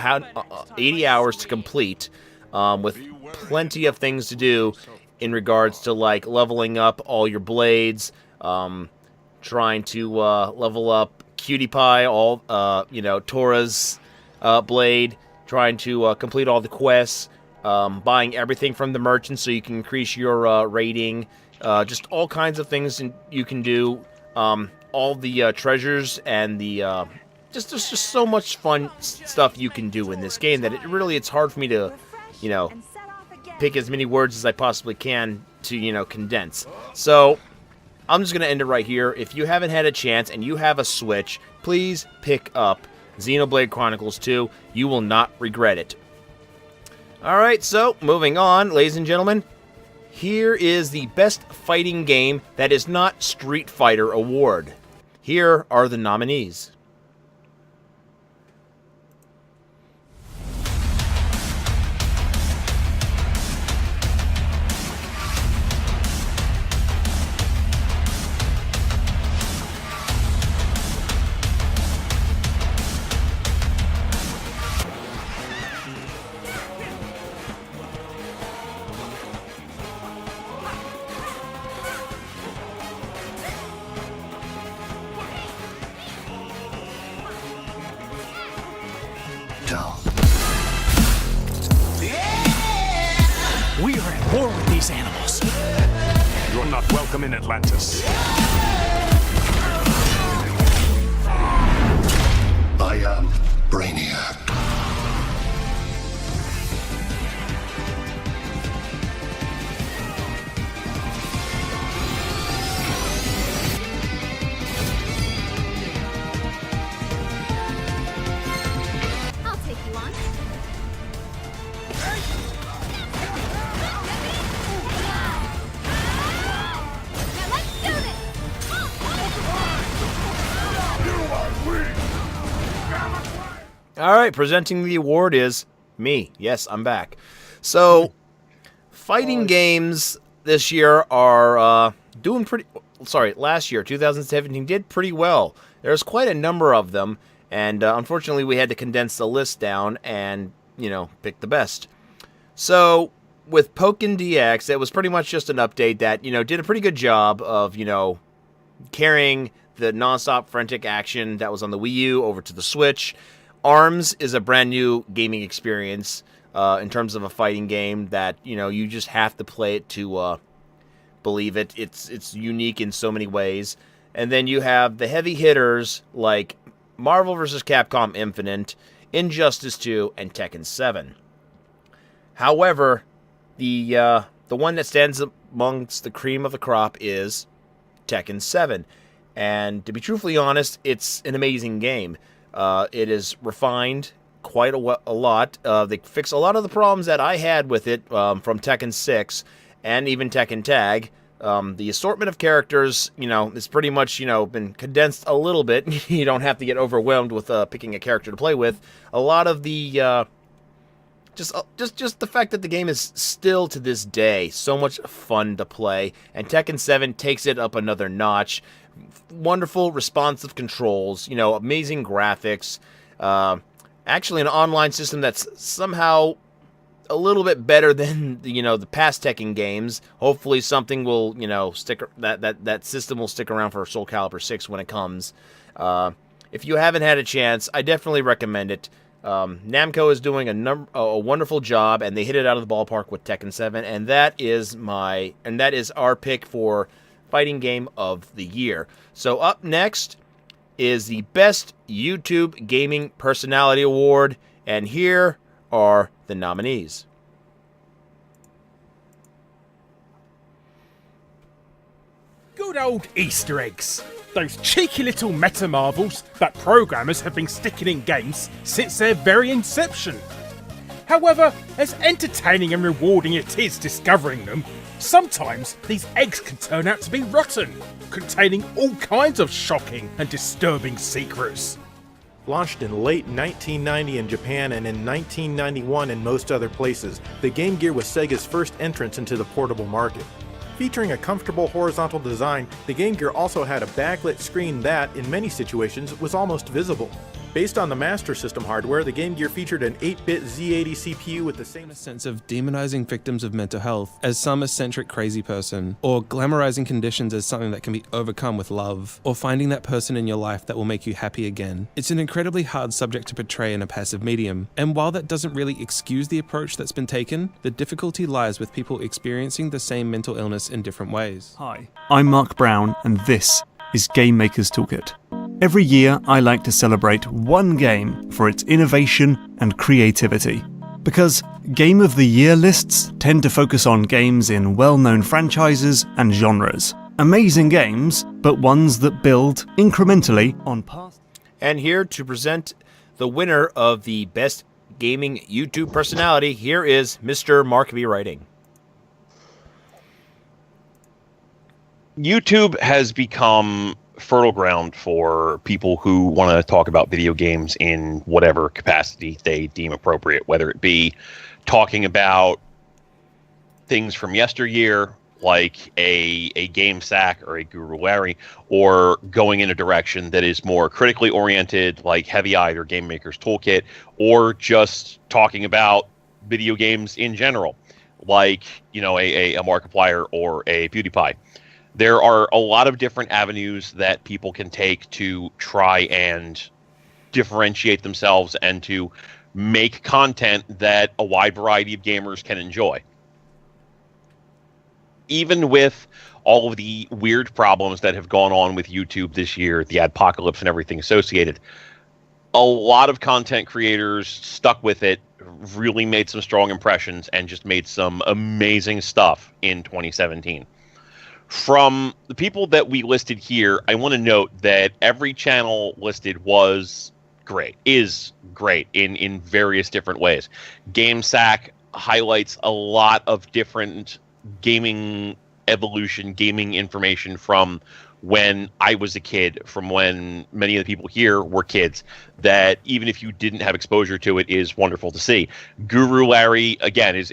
80 hours to complete, with plenty of things to do in regards to, like, leveling up all your blades, trying to level up Cutie Pie, Tora's blade, trying to complete all the quests, buying everything from the merchant so you can increase your rating, just all kinds of things you can do, all the treasures and the there's just so much fun stuff you can do in this game that it's hard for me to pick as many words as I possibly can to condense. So I'm just going to end it right here. If you haven't had a chance and you have a Switch, please pick up Xenoblade Chronicles 2. You will not regret it. Alright, so moving on, ladies and gentlemen. Here is the best fighting game that is not Street Fighter award. Here are the nominees. brutal. We are at war with these animals. You're not welcome in Atlantis. I am Brainiac. I'll take you on. Now let's do this! All right, presenting the award is me. Yes, I'm back. So, fighting games this year are doing pretty... Sorry, last year, 2017, did pretty well. There's quite a number of them, and unfortunately we had to condense the list down and, pick the best. So, with Pokken DX, it was pretty much just an update that, did a pretty good job of, carrying the non-stop frantic action that was on the Wii U over to the Switch. ARMS is a brand new gaming experience in terms of a fighting game that, you just have to play it to believe it. It's unique in so many ways. And then you have the heavy hitters like Marvel vs. Capcom Infinite, Injustice 2, and Tekken 7. However, the one that stands amongst the cream of the crop is Tekken 7. And to be truthfully honest, it's an amazing game. It is refined quite a lot. They fix a lot of the problems that I had with it from Tekken 6 and even Tekken Tag. The assortment of characters, is pretty much, been condensed a little bit. You don't have to get overwhelmed with picking a character to play with. A lot of the just the fact that the game is still to this day so much fun to play, and Tekken 7 takes it up another notch. Wonderful responsive controls, amazing graphics. Actually, an online system that's somehow a little bit better than the past Tekken games. Hopefully, something will stick. That system will stick around for Soul Calibur 6 when it comes. If you haven't had a chance, I definitely recommend it. Namco is doing a wonderful job, and they hit it out of the ballpark with Tekken 7, and that is our pick for fighting game of the year. So up next is the Best YouTube Gaming Personality Award, and here are the nominees. Good old Easter eggs. Those cheeky little meta marvels that programmers have been sticking in games since their very inception. However, as entertaining and rewarding it is discovering them, sometimes these eggs can turn out to be rotten, containing all kinds of shocking and disturbing secrets. Launched in late 1990 in Japan and in 1991 in most other places, the Game Gear was Sega's first entrance into the portable market. Featuring a comfortable horizontal design, the Game Gear also had a backlit screen that, in many situations, was almost visible. Based on the Master System hardware, the Game Gear featured an 8-bit Z80 CPU with the same sense of demonizing victims of mental health as some eccentric crazy person, or glamorizing conditions as something that can be overcome with love, or finding that person in your life that will make you happy again. It's an incredibly hard subject to portray in a passive medium, and while that doesn't really excuse the approach that's been taken, the difficulty lies with people experiencing the same mental illness in different ways. Hi, I'm Mark Brown, and this is Game Maker's Toolkit. Every year, I like to celebrate one game for its innovation and creativity. Because Game of the Year lists tend to focus on games in well-known franchises and genres. Amazing games, but ones that build incrementally on past. And here to present the winner of the Best Gaming YouTube Personality, here is Mr. Mark B. Writing. YouTube has become fertile ground for people who want to talk about video games in whatever capacity they deem appropriate, whether it be talking about things from yesteryear, like a Gamesack or a Guruwari, or going in a direction that is more critically oriented, like Heavy Eyed or Game Maker's Toolkit, or just talking about video games in general, like a Markiplier or a PewDiePie. There are a lot of different avenues that people can take to try and differentiate themselves and to make content that a wide variety of gamers can enjoy. Even with all of the weird problems that have gone on with YouTube this year, the adpocalypse and everything associated, a lot of content creators stuck with it, really made some strong impressions, and just made some amazing stuff in 2017. From the people that we listed here, I want to note that every channel listed is great in various different ways. Gamesack highlights a lot of different gaming evolution, gaming information from when I was a kid, from when many of the people here were kids, that even if you didn't have exposure to it, is wonderful to see. Guru Larry, again, is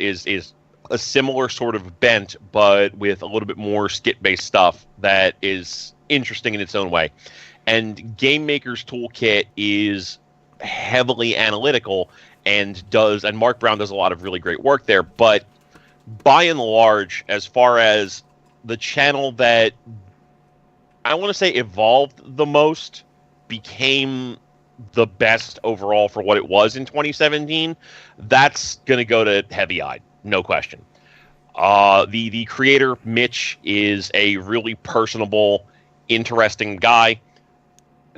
a similar sort of bent, but with a little bit more skit-based stuff that is interesting in its own way. And Game Maker's Toolkit is heavily analytical and Mark Brown does a lot of really great work there, but by and large, as far as the channel that I want to say evolved the most, became the best overall for what it was in 2017, that's going to go to Heavy Eyed, no question. The creator, Mitch, is a really personable, interesting guy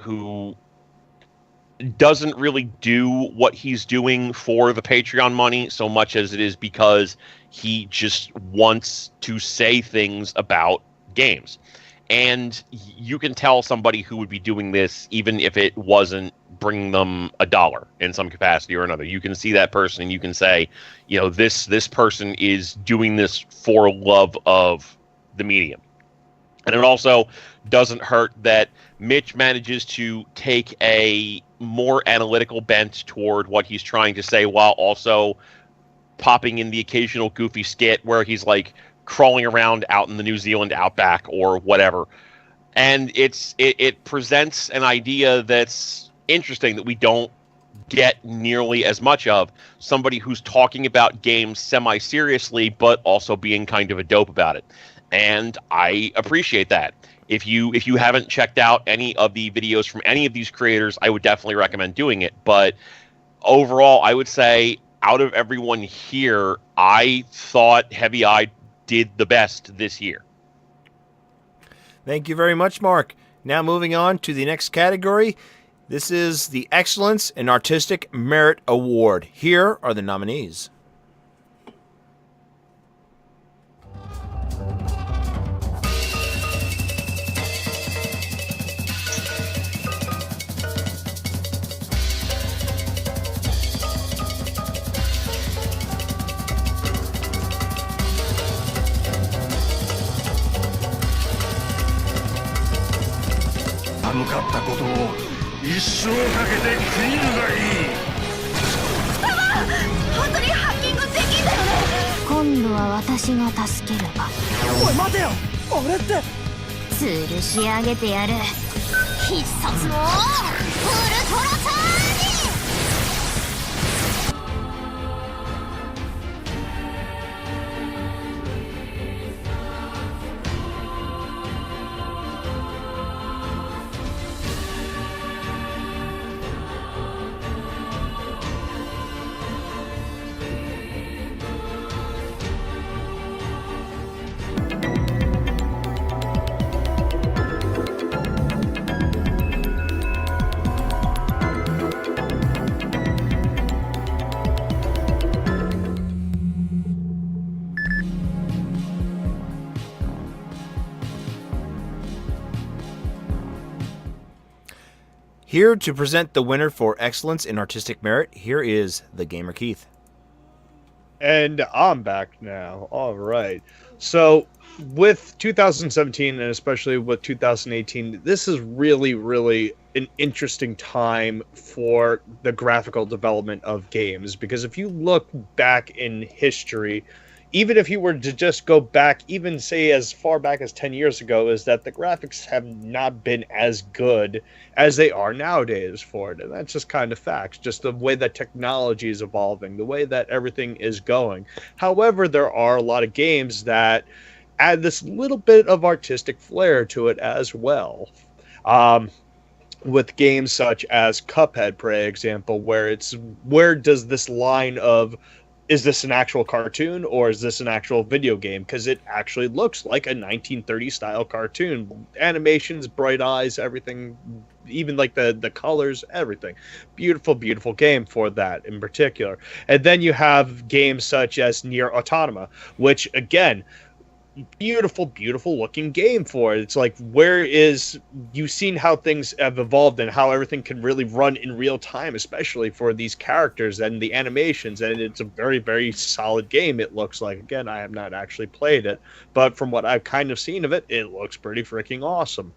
who doesn't really do what he's doing for the Patreon money so much as it is because he just wants to say things about games. And you can tell somebody who would be doing this even if it wasn't bringing them $1 in some capacity or another. You can see that person and you can say, you know, this person is doing this for love of the medium. And it also doesn't hurt that Mitch manages to take a more analytical bent toward what he's trying to say while also popping in the occasional goofy skit where he's like crawling around out in the New Zealand outback or whatever. And it presents an idea that's interesting that we don't get nearly as much of. Somebody who's talking about games semi-seriously but also being kind of a dope about it. And I appreciate that. If you haven't checked out any of the videos from any of these creators, I would definitely recommend doing it. But overall, I would say out of everyone here, I thought Heavy Eye did the best this year. Thank you very much, Mark. Now moving on to the next category. This is the Excellence in Artistic Merit Award. Here are the nominees. Here to present the winner for Excellence in Artistic Merit, here is the Gamer Keith. And I'm back now. All right. So with 2017 and especially with 2018, this is really, really an interesting time for the graphical development of games. Because if you look back in history, even if you were to just go back, even say as far back as 10 years ago, is that the graphics have not been as good as they are nowadays for it. And that's just kind of facts, just the way that technology is evolving, the way that everything is going. However, there are a lot of games that add this little bit of artistic flair to it as well. with games such as Cuphead, for example, where does this line of, is this an actual cartoon or is this an actual video game? Because it actually looks like a 1930s style cartoon. Animations, bright eyes, everything, even like the colors, everything. Beautiful, beautiful game for that in particular. And then you have games such as Nier Automata, which, again, beautiful, beautiful looking game for it. It's like, you've seen how things have evolved and how everything can really run in real time, especially for these characters and the animations, and it's a very, very solid game, it looks like. Again, I have not actually played it, but from what I've kind of seen of it, it looks pretty freaking awesome.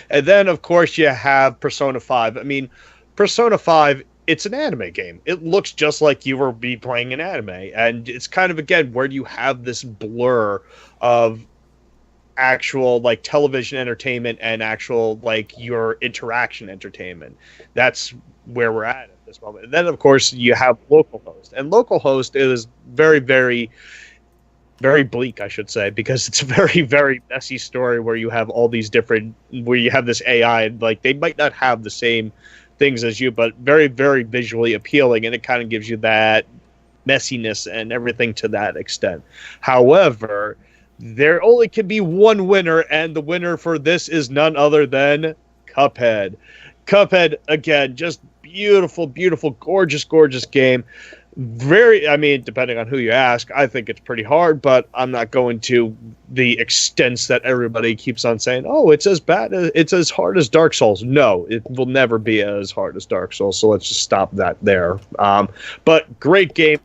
And then, of course, you have Persona 5. I mean, Persona 5, it's an anime game. It looks just like you were playing an anime. And it's kind of, again, where you have this blur of actual, like, television entertainment and actual, like, your interaction entertainment. That's where we're at this moment. And then, of course, you have localhost. And localhost is very, very, very bleak, I should say, because it's a very, very messy story where you have all these different, where you have this AI, and, like, they might not have the same things as you, but very, very visually appealing, and it kind of gives you that messiness and everything to that extent. However, there only can be one winner, and the winner for this is none other than Cuphead. Cuphead, again, just beautiful, beautiful, gorgeous, gorgeous game. I mean, depending on who you ask, I think it's pretty hard, but I'm not going to the extents that everybody keeps on saying, oh, it's as hard as Dark Souls. No, it will never be as hard as Dark Souls, so let's just stop that there. But great game.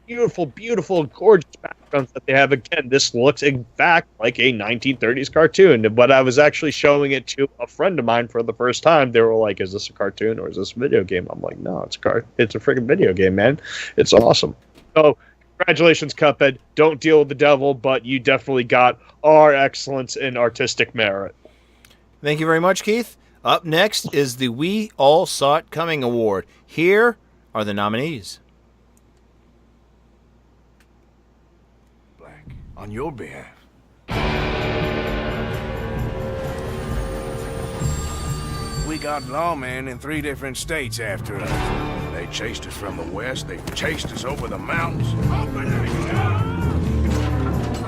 Beautiful, beautiful, gorgeous backgrounds that they have. Again, this looks, in fact, like a 1930s cartoon. But I was actually showing it to a friend of mine for the first time. They were like, is this a cartoon or is this a video game? I'm like, no, it's a freaking video game, man. It's awesome. So, congratulations, Cuphead. Don't deal with the devil, but you definitely got our excellence in artistic merit. Thank you very much, Keith. Up next is the We All Saw It Coming Award. Here are the nominees. On your behalf. We got lawmen in 3 different states after us. They chased us from the west, they chased us over the mountains.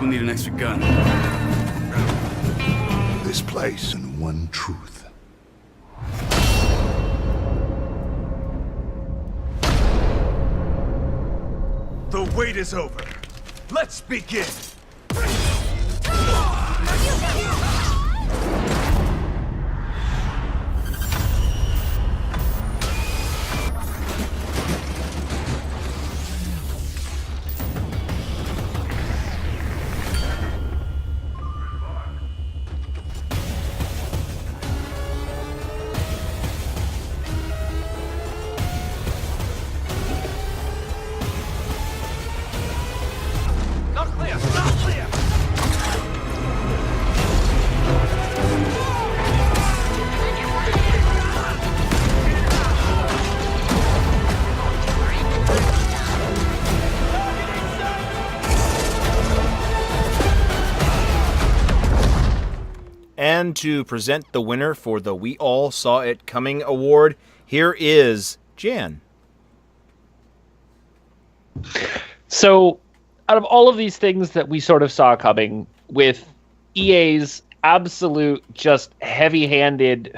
We'll need an extra gun. This place and one truth. The wait is over. Let's begin. And to present the winner for the We All Saw It Coming Award, here is Jan. So, out of all of these things that we sort of saw coming, with EA's absolute just heavy-handed,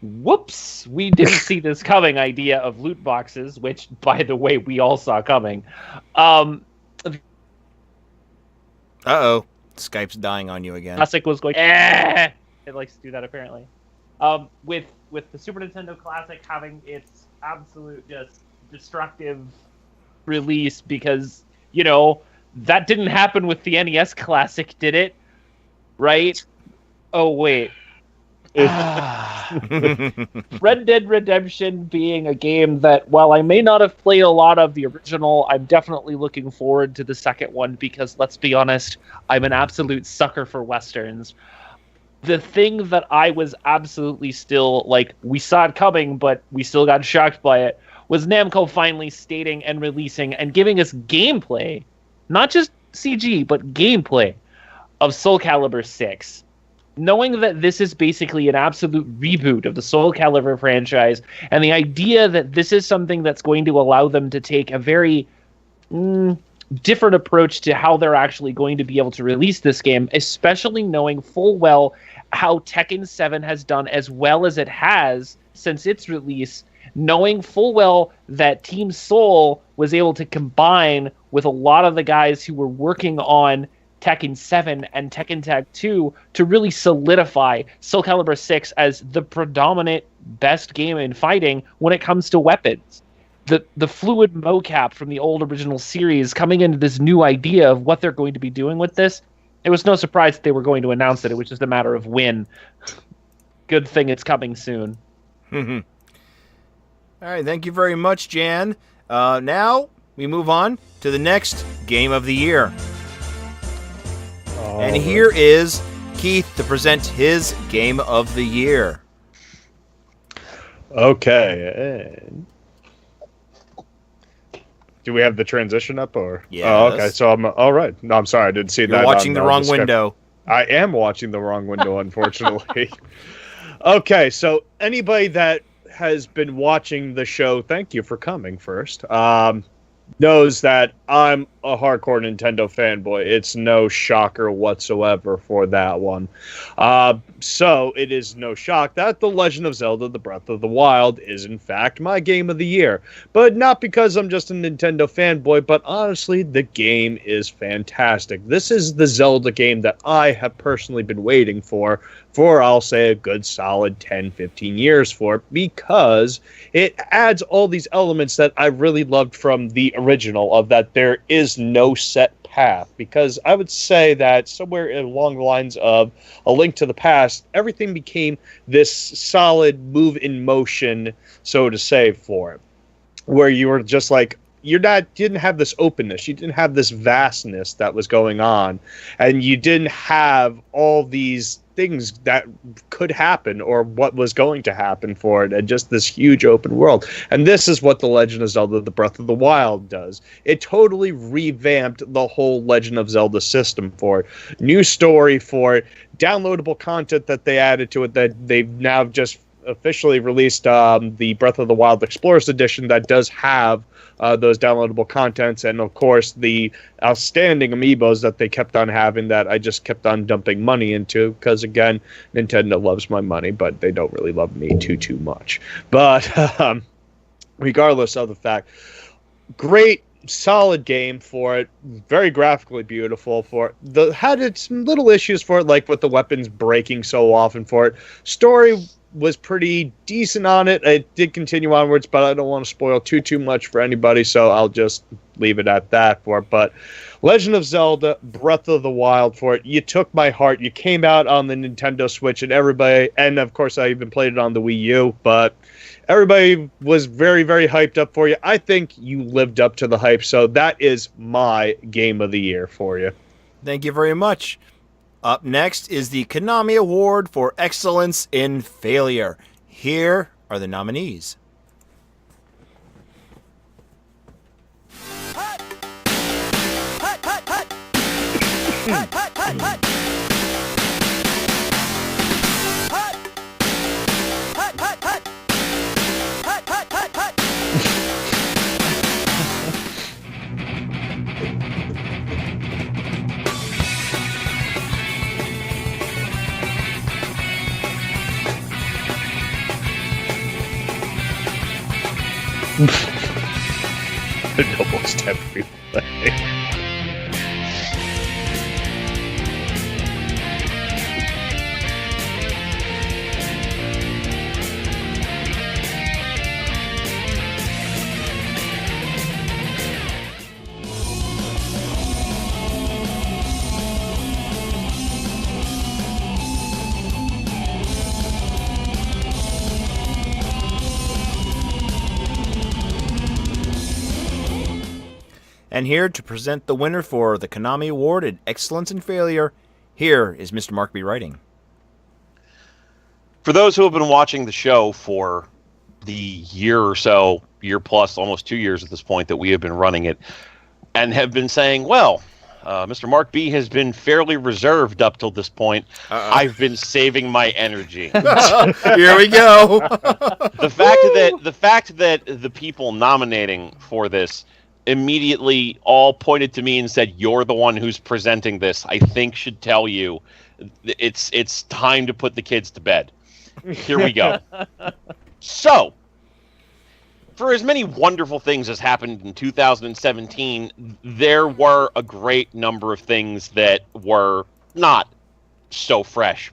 whoops, we didn't see this coming idea of loot boxes, which, by the way, we all saw coming. Uh-oh. Skype's dying on you again. Classic was going, it likes to do that apparently. With the Super Nintendo Classic having its absolute just destructive release, because, you know, that didn't happen with the NES Classic, did it? Right? Oh, wait. Red Dead Redemption being a game that, while I may not have played a lot of the original, I'm definitely looking forward to the second one, because let's be honest, I'm an absolute sucker for Westerns. The thing that I was absolutely still, like, we saw it coming, but we still got shocked by it, was Namco finally stating and releasing and giving us gameplay, not just CG, but gameplay, of Soul Calibur 6. knowing that this is basically an absolute reboot of the Soul Calibur franchise, and the idea that this is something that's going to allow them to take a very different approach to how they're actually going to be able to release this game, especially knowing full well how Tekken 7 has done as well as it has since its release, knowing full well that Team Soul was able to combine with a lot of the guys who were working on Tekken 7 and Tekken Tag 2 to really solidify Soul Calibur 6 as the predominant best game in fighting when it comes to weapons. The fluid mocap from the old original series coming into this new idea of what they're going to be doing with this, it was no surprise that they were going to announce it. It was just a matter of when. Good thing it's coming soon. All right, thank you very much, Jan. Now we move on to the next Game of the Year. And here is Keith to present his Game of the Year. Okay. Do we have the transition up or? Yes. Oh, okay. So I'm all right. No, I'm sorry. I didn't see that. You're watching the wrong window. I am watching the wrong window, unfortunately. Okay. So anybody that has been watching the show, thank you for coming first. Knows that I'm a hardcore Nintendo fanboy. It's no shocker whatsoever for that one. So it is no shock that The Legend of Zelda: The Breath of the Wild is in fact my Game of the Year. But not because I'm just a Nintendo fanboy, but honestly, the game is fantastic. This is the Zelda game that I have personally been waiting for I'll say a good solid 10, 15 years for, because it adds all these elements that I really loved from the original, of that there is no set path. Because I would say that somewhere along the lines of A Link to the Past, everything became this solid move in motion, so to say, for it, where you were just like, didn't have this openness, you didn't have this vastness that was going on, and you didn't have all these things that could happen or what was going to happen for it, and just this huge open world. And this is what The Legend of Zelda: The Breath of the Wild does. It totally revamped the whole Legend of Zelda system for it. New story for it, downloadable content that they added to it, that they've now just officially released the Breath of the Wild Explorers Edition that does have those downloadable contents, and of course the outstanding amiibos that they kept on having that I just kept on dumping money into, because again, Nintendo loves my money, but they don't really love me too much. But regardless of the fact, great solid game for it, very graphically beautiful for it. Had its little issues for it, like with the weapons breaking so often for it. Story was pretty decent on it. It did continue onwards, but I don't want to spoil too much for anybody, so I'll just leave it at that for it. But Legend of Zelda: Breath of the Wild for it, you took my heart. You came out on the Nintendo Switch, and everybody, and of course I even played it on the Wii U, but everybody was very, very hyped up for you. I think you lived up to the hype, so that is my Game of the Year for you. Thank you very much. Up next is the Konami Award for Excellence in Failure. Here are the nominees. Almost everything. And here to present the winner for the Konami Award in Excellence in Failure, here is Mr. Mark B. Writing. For those who have been watching the show for the year or so, year plus, almost 2 years at this point that we have been running it, and have been saying, well, Mr. Mark B has been fairly reserved up till this point. I've been saving my energy. Here we go. The fact that the people nominating for this immediately all pointed to me and said, "You're the one who's presenting this," I think should tell you it's time to put the kids to bed. Here we go. So, for as many wonderful things as happened in 2017, there were a great number of things that were not so fresh.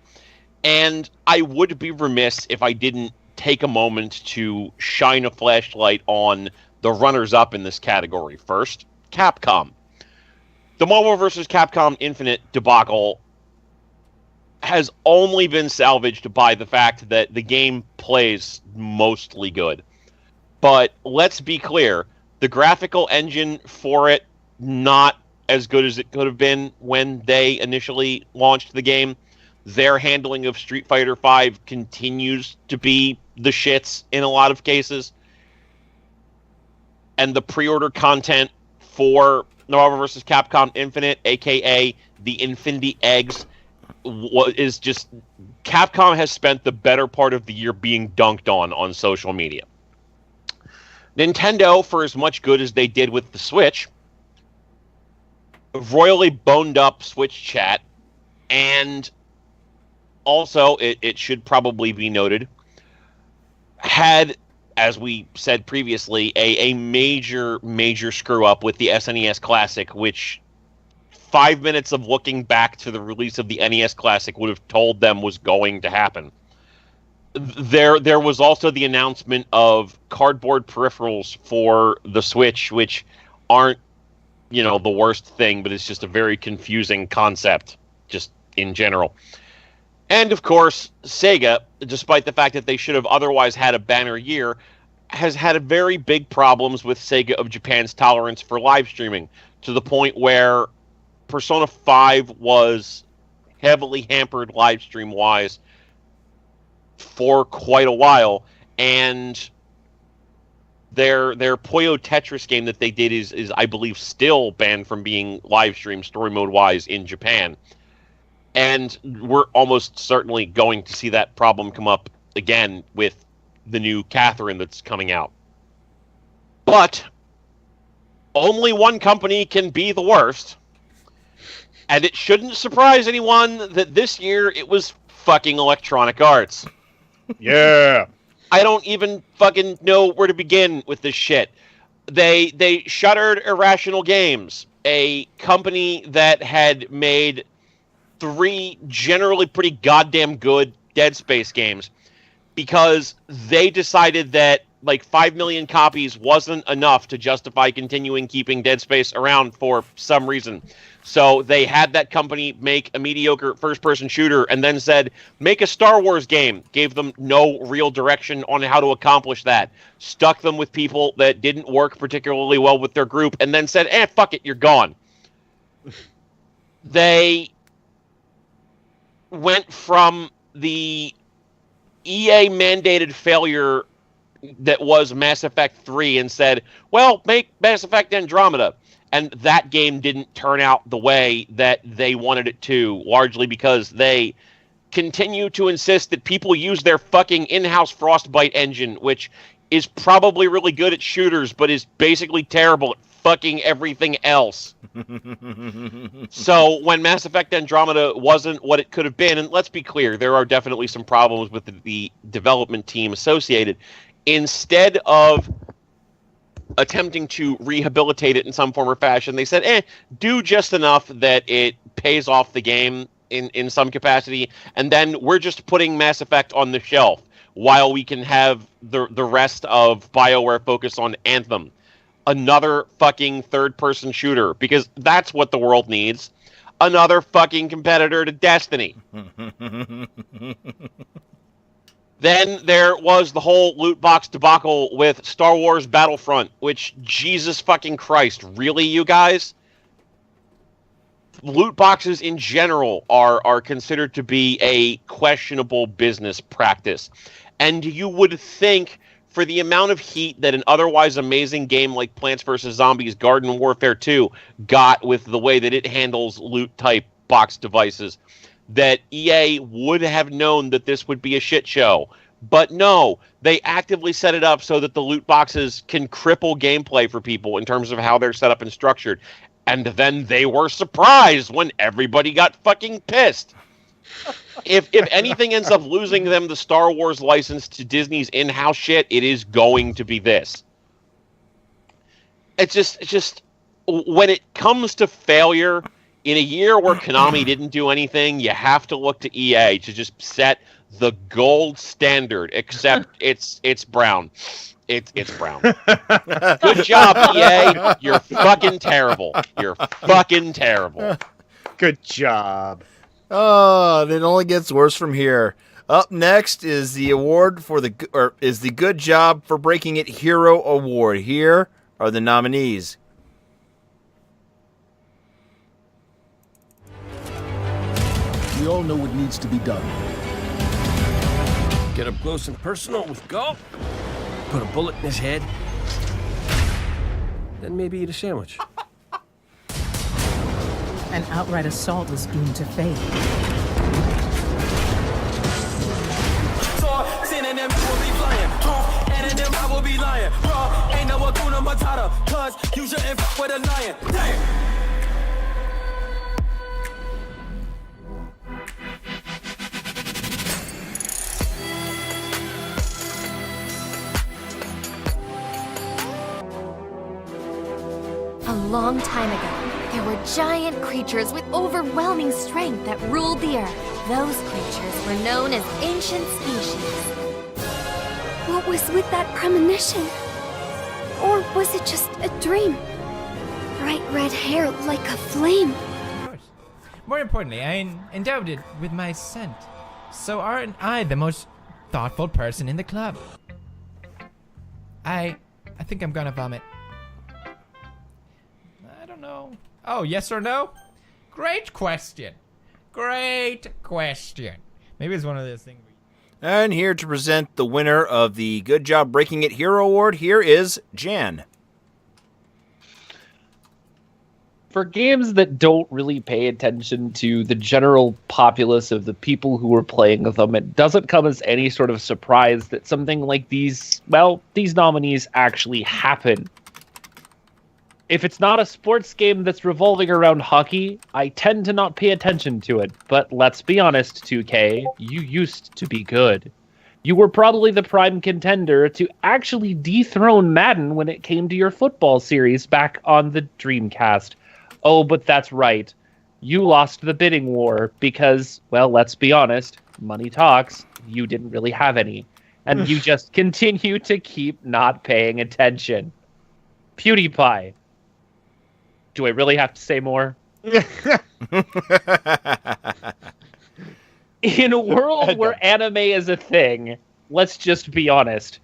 And I would be remiss if I didn't take a moment to shine a flashlight on the runners-up in this category. First, Capcom. The Marvel vs. Capcom Infinite debacle has only been salvaged by the fact that the game plays mostly good. But let's be clear, the graphical engine for it, not as good as it could have been when they initially launched the game. Their handling of Street Fighter V continues to be the shits in a lot of cases. And the pre-order content for Marvel vs. Capcom Infinite, aka the Infinity Eggs, is just... Capcom has spent the better part of the year being dunked on social media. Nintendo, for as much good as they did with the Switch, royally boned up Switch chat, and also, it should probably be noted, had, as we said previously, a major screw-up with the SNES Classic, which 5 minutes of looking back to the release of the NES Classic would have told them was going to happen. There was also the announcement of cardboard peripherals for the Switch, which aren't, the worst thing, but it's just a very confusing concept, just in general. And, of course, Sega, despite the fact that they should have otherwise had a banner year, has had very big problems with Sega of Japan's tolerance for live streaming, to the point where Persona 5 was heavily hampered live stream-wise for quite a while, and their Puyo Tetris game that they did is I believe still banned from being live streamed story mode wise in Japan, and we're almost certainly going to see that problem come up again with the new Catherine that's coming out. But only one company can be the worst, and it shouldn't surprise anyone that this year it was fucking Electronic Arts. Yeah. I don't even fucking know where to begin with this shit. They shuttered Irrational Games, a company that had made 3 generally pretty goddamn good Dead Space games, because they decided that 5 million copies wasn't enough to justify continuing keeping Dead Space around for some reason. So they had that company make a mediocre first-person shooter and then said, make a Star Wars game. Gave them no real direction on how to accomplish that. Stuck them with people that didn't work particularly well with their group, and then said, fuck it, you're gone. They went from the EA-mandated failure that was Mass Effect 3 and said, well, make Mass Effect Andromeda. And that game didn't turn out the way that they wanted it to, largely because they continue to insist that people use their fucking in-house Frostbite engine, which is probably really good at shooters, but is basically terrible at fucking everything else. So when Mass Effect Andromeda wasn't what it could have been, and let's be clear, there are definitely some problems with the development team associated, instead of attempting to rehabilitate it in some form or fashion, they said, do just enough that it pays off the game in some capacity, and then we're just putting Mass Effect on the shelf while we can have the rest of BioWare focus on Anthem. Another fucking third-person shooter, because that's what the world needs. Another fucking competitor to Destiny. Then there was the whole loot box debacle with Star Wars Battlefront, which, Jesus fucking Christ, really, you guys? Loot boxes in general are considered to be a questionable business practice. And you would think for the amount of heat that an otherwise amazing game like Plants vs. Zombies Garden Warfare 2 got with the way that it handles loot-type box devices, that EA would have known that this would be a shit show. But no, they actively set it up so that the loot boxes can cripple gameplay for people in terms of how they're set up and structured. And then they were surprised when everybody got fucking pissed. If anything ends up losing them the Star Wars license to Disney's in-house shit, it is going to be this. It's just when it comes to failure, in a year where Konami didn't do anything, you have to look to EA to just set the gold standard, except it's brown. It's brown. Good job, EA. You're fucking terrible. You're fucking terrible. Good job. Oh, it only gets worse from here. Up next is the award for the Good Job for Breaking It Hero Award. Here are the nominees. We all know what needs to be done. Get up close and personal with Gulp. Put a bullet in his head. Then maybe eat a sandwich. An outright assault was doomed to fail. A long time ago, there were giant creatures with overwhelming strength that ruled the earth. Those creatures were known as ancient species. What was with that premonition? Or was it just a dream? Bright red hair like a flame. Of course. More importantly, I endowed it with my scent. So aren't I the most thoughtful person in the club? I think I'm gonna vomit. I don't know. Oh, yes or no? Great question. Great question. Maybe it's one of those things. And here to present the winner of the Good Job Breaking It Hero Award, here is Jan. For games that don't really pay attention to the general populace of the people who are playing them, it doesn't come as any sort of surprise that something like these nominees actually happen. If it's not a sports game that's revolving around hockey, I tend to not pay attention to it. But let's be honest, 2K, you used to be good. You were probably the prime contender to actually dethrone Madden when it came to your football series back on the Dreamcast. Oh, but that's right. You lost the bidding war because, well, let's be honest, money talks. You didn't really have any. And you just continue to keep not paying attention. PewDiePie. Do I really have to say more? In a world where anime is a thing, let's just be honest.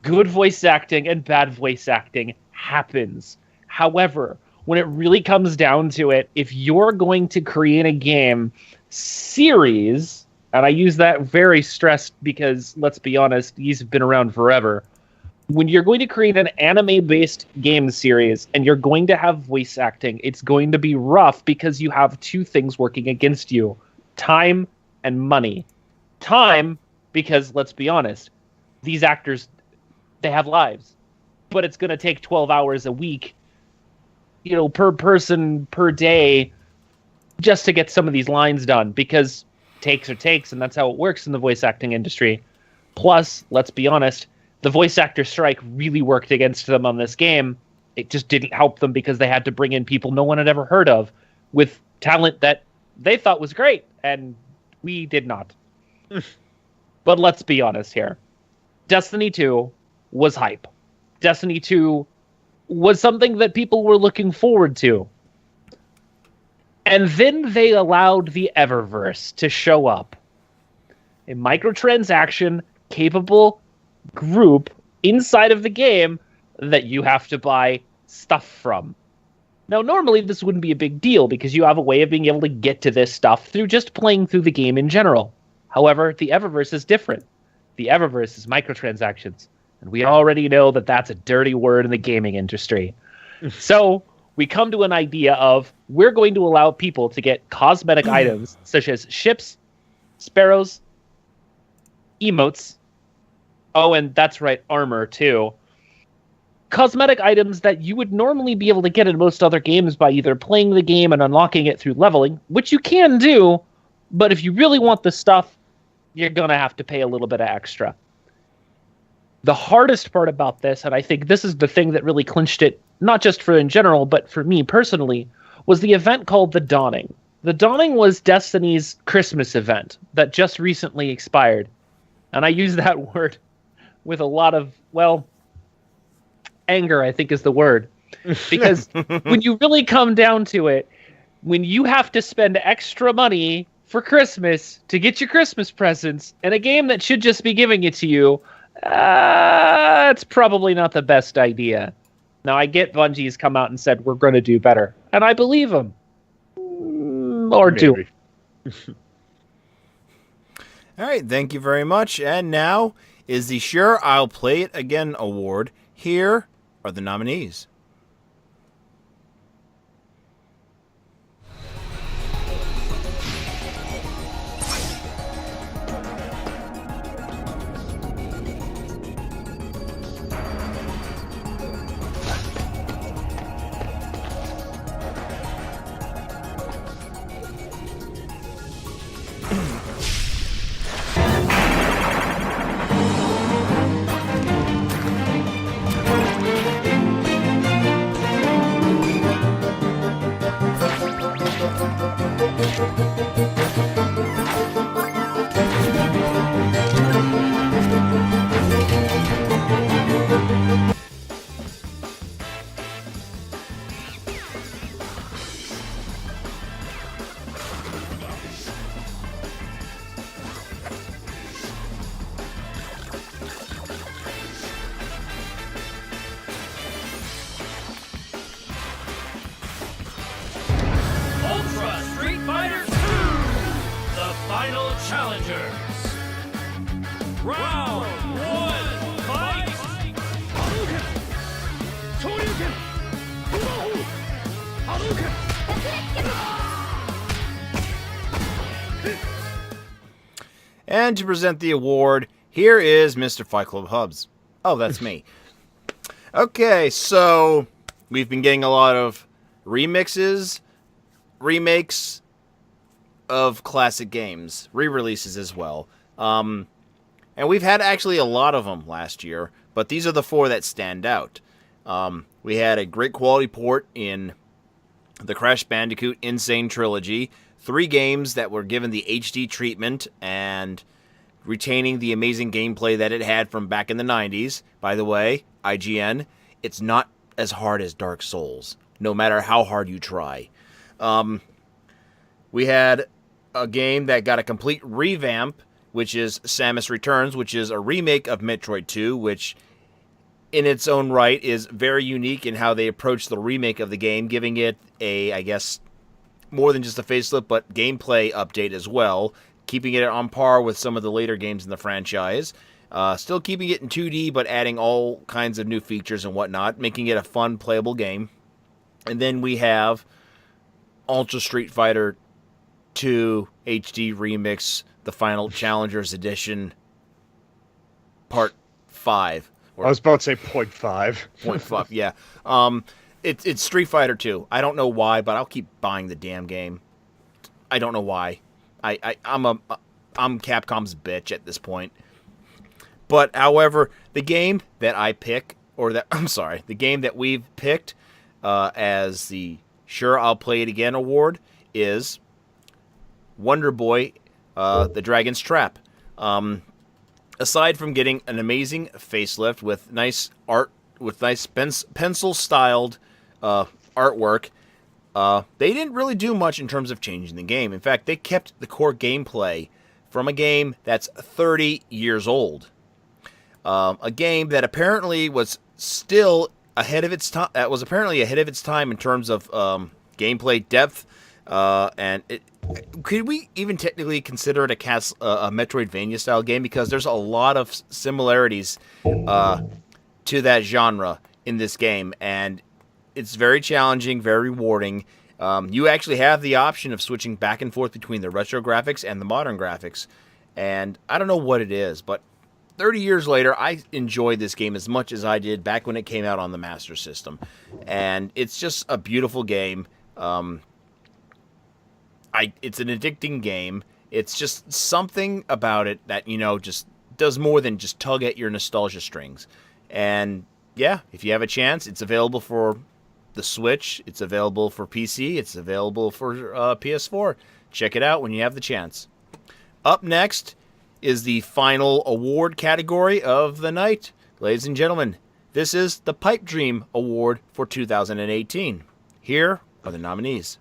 Good voice acting and bad voice acting happens. However, when it really comes down to it, if you're going to create a game series, and I use that very stressed because, let's be honest, these have been around forever. When you're going to create an anime-based game series and you're going to have voice acting, it's going to be rough because you have two things working against you. Time and money. Time, because, let's be honest, these actors, they have lives. But it's going to take 12 hours a week, per person, per day, just to get some of these lines done. Because takes are takes, and that's how it works in the voice acting industry. Plus, let's be honest, the voice actor strike really worked against them on this game. It just didn't help them because they had to bring in people no one had ever heard of with talent that they thought was great, and we did not. But let's be honest here. Destiny 2 was hype. Destiny 2 was something that people were looking forward to. And then they allowed the Eververse to show up. A microtransaction capable group inside of the game that you have to buy stuff from. Now, normally this wouldn't be a big deal because you have a way of being able to get to this stuff through just playing through the game in general. However, the Eververse is different. The Eververse is microtransactions. And we already know that that's a dirty word in the gaming industry. So we come to an idea of we're going to allow people to get cosmetic items such as ships, sparrows, emotes. Oh, and that's right, armor too. Cosmetic items that you would normally be able to get in most other games by either playing the game and unlocking it through leveling, which you can do, but if you really want the stuff, you're going to have to pay a little bit of extra. The hardest part about this, and I think this is the thing that really clinched it, not just for in general, but for me personally, was the event called The Dawning. The Dawning was Destiny's Christmas event that just recently expired. And I use that word with a lot of, well, anger, I think is the word. Because when you really come down to it, when you have to spend extra money for Christmas to get your Christmas presents in a game that should just be giving it to you, it's probably not the best idea. Now, I get Bungie's come out and said, we're going to do better. And I believe them. Or do. All right, thank you very much. And now is the Sure I'll Play It Again award. Here are the nominees. Ultra Street Fighter 2, the final challengers. Round 1, fight! Hadouken! Shoryuken! Whoa! Hadouken! And to present the award, here is Mr. Fight Club Hubs. Oh, that's me. Okay, so we've been getting a lot of remixes, remakes of classic games, re-releases as well. And we've had actually a lot of them last year, but these are the 4 that stand out. We had a great quality port in the Crash Bandicoot Insane Trilogy, 3 games that were given the HD treatment and retaining the amazing gameplay that it had from back in the 90s. By the way, IGN, it's not as hard as Dark Souls, no matter how hard you try. We had a game that got a complete revamp, which is Samus Returns, which is a remake of Metroid 2, which in its own right is very unique in how they approach the remake of the game, giving it a, I guess, more than just a facelift, but gameplay update as well, keeping it on par with some of the later games in the franchise. Still keeping it in 2D, but adding all kinds of new features and whatnot, making it a fun, playable game. And then we have Ultra Street Fighter 2 HD Remix, the Final Challengers Edition, Part 5. I was about to say 0.5. 0.5, yeah. It's Street Fighter 2. I don't know why, but I'll keep buying the damn game. I don't know why. I'm Capcom's bitch at this point. But however, the game that I pick, the game that we've picked as the Sure I'll Play It Again award is Wonder Boy, The Dragon's Trap. Aside from getting an amazing facelift with nice art, with nice pencil-styled artwork, they didn't really do much in terms of changing the game. In fact, they kept the core gameplay from a game that's 30 years old. A game that apparently was still ahead of its time. That was apparently ahead of its time in terms of gameplay depth. And could we even technically consider it a Metroidvania style game? Because there's a lot of similarities to that genre in this game, and it's very challenging, very rewarding. You actually have the option of switching back and forth between the retro graphics and the modern graphics, and I don't know what it is, but 30 years later, I enjoyed this game as much as I did back when it came out on the Master System, and it's just a beautiful game. It's an addicting game. It's just something about it that, just does more than just tug at your nostalgia strings. And yeah, if you have a chance, it's available for the Switch, it's available for PC, it's available for PS4. Check it out when you have the chance. Up next is the final award category of the night. Ladies and gentlemen, this is the Pipe Dream Award for 2018. Here are the nominees.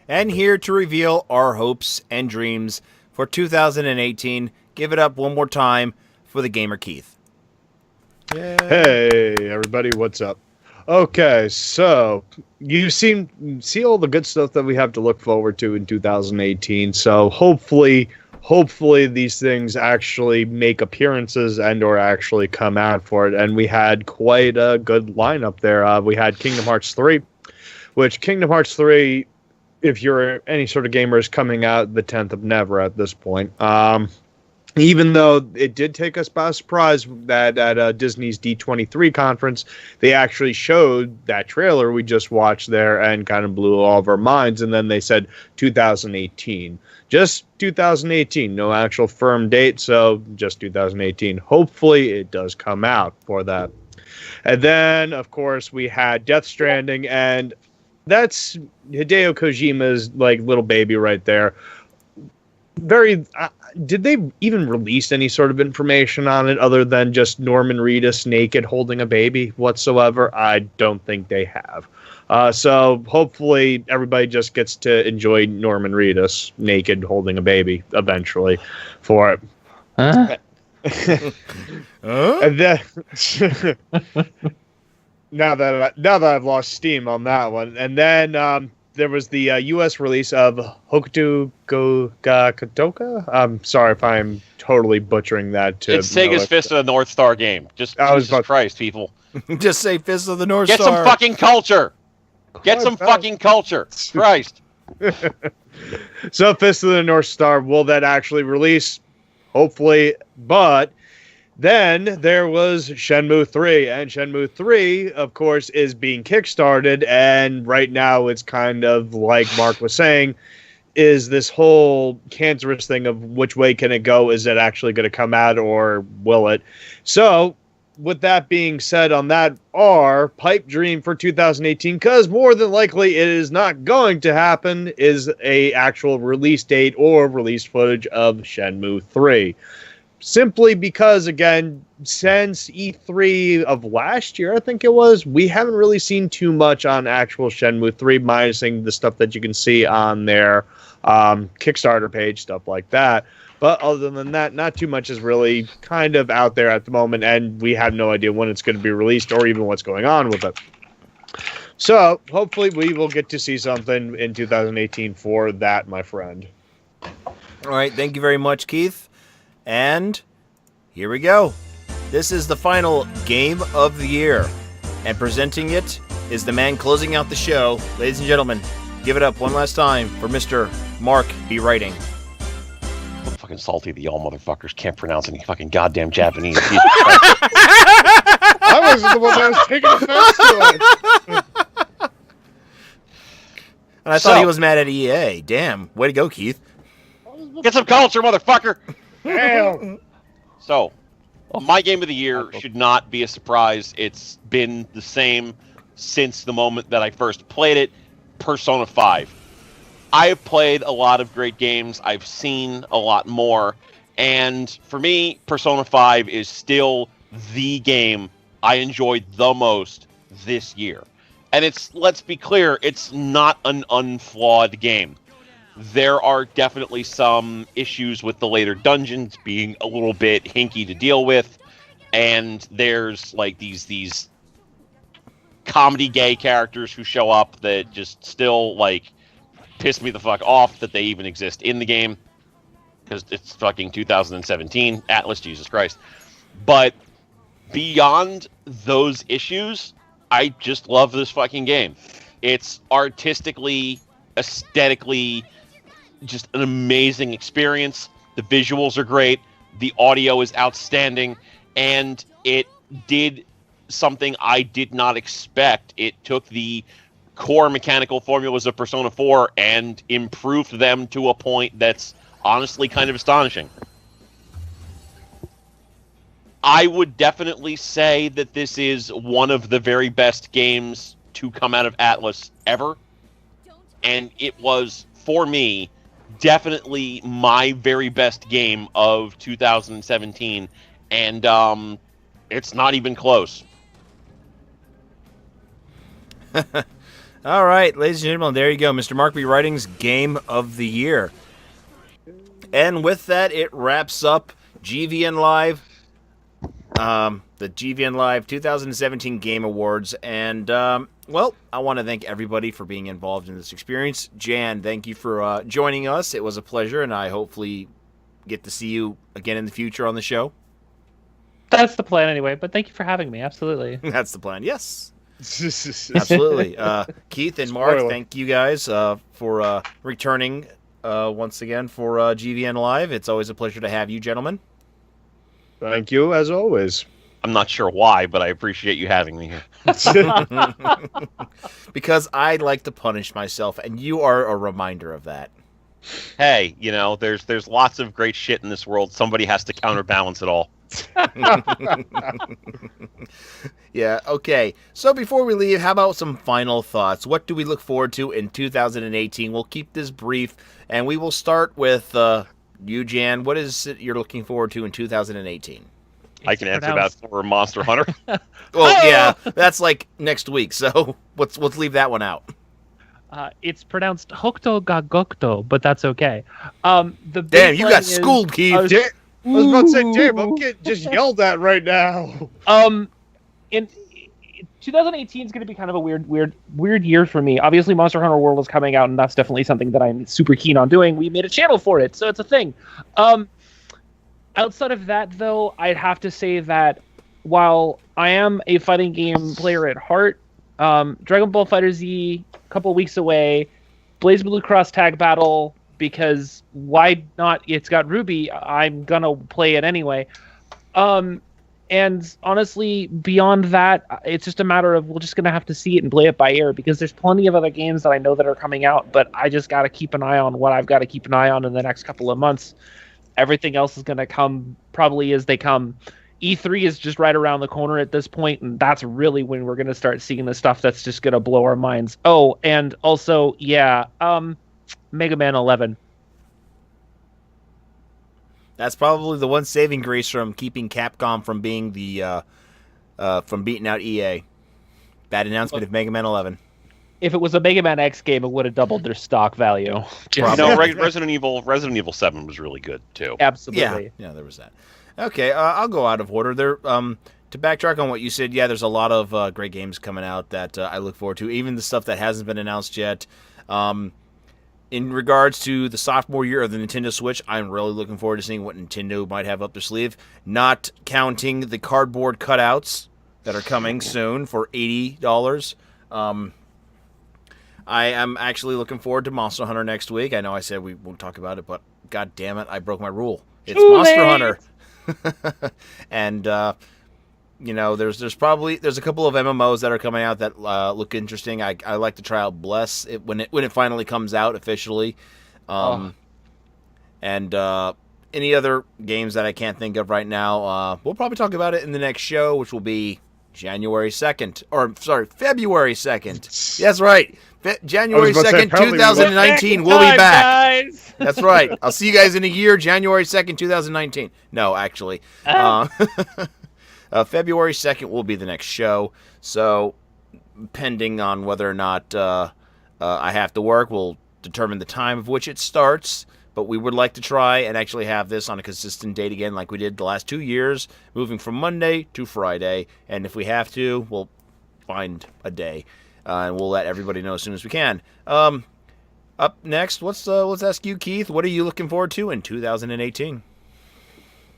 And here to reveal our hopes and dreams for 2018, give it up one more time for the Gamer Keith. Yay. Hey, everybody, what's up? Okay, so you see all the good stuff that we have to look forward to in 2018. So hopefully these things actually make appearances and or actually come out for it. And we had quite a good lineup there. We had Kingdom Hearts 3, which Kingdom Hearts 3, if you're any sort of gamer, is coming out the 10th of Never at this point. Even though it did take us by surprise that at Disney's D23 conference, they actually showed that trailer we just watched there and kind of blew all of our minds. And then they said 2018. Just 2018. No actual firm date, so just 2018. Hopefully it does come out for that. And then, of course, we had Death Stranding, and that's Hideo Kojima's little baby right there. Did they even release any sort of information on it other than just Norman Reedus naked holding a baby whatsoever? I don't think they have. So hopefully everybody just gets to enjoy Norman Reedus naked holding a baby eventually for it. Huh? And then now that I've lost steam on that one, and then there was the U.S. release of Hokuto ga Kotoka. I'm sorry if I'm totally butchering that. It's Sega's Fist of the North Star game. Just Jesus Christ, people. Just say Fist of the North Star. Get some fucking culture. Get some fucking culture. Christ. So Fist of the North Star, will that actually release? Hopefully, but then there was Shenmue 3, and Shenmue 3, of course, is being kickstarted, and right now it's kind of like Mark was saying, is this whole cancerous thing of which way can it go? Is it actually going to come out, or will it? So, with that being said on that, our pipe dream for 2018, because more than likely it is not going to happen, is a actual release date or release footage of Shenmue 3. simply because, again, since E3 of last year, I think it was, we haven't really seen too much on actual Shenmue 3, minusing the stuff that you can see on their Kickstarter page, stuff like that. But other than that, not too much is really kind of out there at the moment, and we have no idea when it's going to be released or even what's going on with it. So, hopefully we will get to see something in 2018 for that, my friend. All right, thank you very much, Keith. And here we go. This is the final game of the year. And presenting it is the man closing out the show. Ladies and gentlemen, give it up one last time for Mr. Mark B. Writing. I'm fucking salty that y'all motherfuckers can't pronounce any fucking goddamn Japanese. I was the one that was taking offense to it. And I thought he was mad at EA. Damn. Way to go, Keith. Get some culture, motherfucker! Damn. So, my game of the year should not be a surprise. It's been the same since the moment that I first played it, Persona 5. I've played a lot of great games. I've seen a lot more. And for me, Persona 5 is still the game I enjoyed the most this year. And let's be clear, it's not an unflawed game. There are definitely some issues with the later dungeons being a little bit hinky to deal with. And there's like these comedy gay characters who show up that just still like piss me the fuck off that they even exist in the game. Because it's fucking 2017. Atlas, Jesus Christ. But beyond those issues, I just love this fucking game. It's artistically, aesthetically, just an amazing experience. The visuals are great. The audio is outstanding. And it did something I did not expect. It took the core mechanical formulas of Persona 4 and improved them to a point that's honestly kind of astonishing. I would definitely say that this is one of the very best games to come out of Atlas ever. And it was, for me, definitely my very best game of 2017. And it's not even close. All right, ladies and gentlemen, there you go. Mr. Mark B. Writing's Game of the Year. And with that, it wraps up GVN Live. The GVN Live 2017 Game Awards. And, well, I want to thank everybody for being involved in this experience. Jan, thank you for joining us. It was a pleasure, and I hopefully get to see you again in the future on the show. That's the plan anyway, but thank you for having me. Absolutely. That's the plan, yes. Absolutely. Keith and Mark, thank you guys for returning once again for GVN Live. It's always a pleasure to have you, gentlemen. Thank you, as always. I'm not sure why, but I appreciate you having me here. Because I like to punish myself, and you are a reminder of that. Hey, you know, there's lots of great shit in this world. Somebody has to counterbalance it all. Yeah, okay. So before we leave, how about some final thoughts? What do we look forward to in 2018? We'll keep this brief, and we will start with you, Jan. What is it you're looking forward to in 2018? I can answer that for Monster Hunter. Well, yeah, that's like next week, so let's leave that one out. It's pronounced Hokuto ga Gokuto, but that's okay. Damn, you got schooled, Keith. I was about to say, damn, I'm getting just yelled at right now. In 2018 is going to be kind of a weird year for me. Obviously, Monster Hunter World is coming out, and that's definitely something that I'm super keen on doing. We made a channel for it, so it's a thing. Outside of that, though, I'd have to say that while I am a fighting game player at heart, Dragon Ball FighterZ, a couple weeks away, BlazBlue Cross Tag Battle, because why not? It's got Ruby. I'm gonna play it anyway. And honestly, beyond that, it's just a matter of we're just gonna have to see it and play it by ear, because there's plenty of other games that I know that are coming out, but I just gotta keep an eye on what I've got to keep an eye on in the next couple of months. Everything else is gonna come probably as they come. E3 is just right around the corner at this point, and that's really when we're gonna start seeing the stuff that's just gonna blow our minds. Oh, and also, yeah, Mega Man 11. That's probably the one saving grace from keeping Capcom from being the from beating out EA. Bad announcement of Mega Man 11. If it was a Mega Man X game, it would have doubled their stock value. No, Resident Evil 7 was really good too. Absolutely. Yeah, there was that. Okay, I'll go out of order. There, to backtrack on what you said, yeah, there's a lot of great games coming out that I look forward to. Even the stuff that hasn't been announced yet. In regards to the sophomore year of the Nintendo Switch, I'm really looking forward to seeing what Nintendo might have up their sleeve. Not counting the cardboard cutouts that are coming soon for $80. I am actually looking forward to Monster Hunter next week. I know I said we won't talk about it, but god damn it, I broke my rule. It's Monster Hunter. And there's a couple of MMOs that are coming out that look interesting. I like to try out Bless when it finally comes out officially. And any other games that I can't think of right now, we'll probably talk about it in the next show, which will be February 2nd. That's right. January 2nd, 2019. We'll be back. Guys. That's right. I'll see you guys in a year, January 2nd, 2019. No, actually. February 2nd will be the next show. So, pending on whether or not I have to work, we'll determine the time of which it starts. But we would like to try and actually have this on a consistent date again like we did the last 2 years, moving from Monday to Friday. And if we have to, we'll find a day. And we'll let everybody know as soon as we can. Up next, let's ask you, Keith, what are you looking forward to in 2018?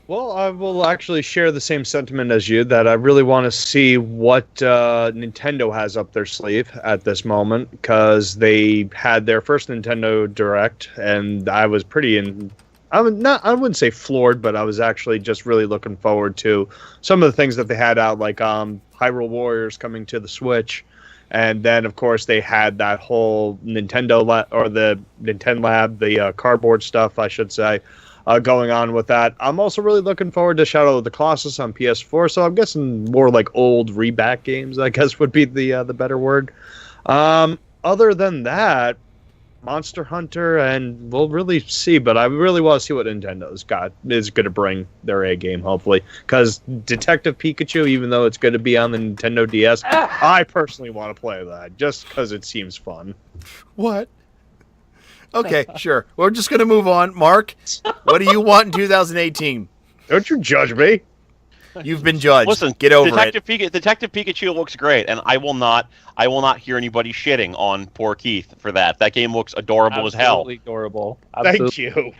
Well, I will actually share the same sentiment as you, that I really want to see what Nintendo has up their sleeve at this moment, because they had their first Nintendo Direct, and I was I wouldn't say floored, but I was actually just really looking forward to some of the things that they had out, like Hyrule Warriors coming to the Switch. And then, of course, they had that whole Nintendo Lab, the cardboard stuff, I should say, going on with that. I'm also really looking forward to Shadow of the Colossus on PS4, so I'm guessing more like old reback games, I guess would be the better word. Other than that, Monster Hunter, and we'll really see, but I really want to see what Nintendo's is going to bring their A game, hopefully, because Detective Pikachu, even though it's going to be on the Nintendo DS, I personally want to play that, just because it seems fun. What? Okay, sure. We're just going to move on. Mark, what do you want in 2018? Don't you judge me. You've been judged. Listen, get over it. Detective Pikachu looks great, and I will not hear anybody shitting on poor Keith for that. That game looks adorable as hell. Absolutely adorable. Thank you.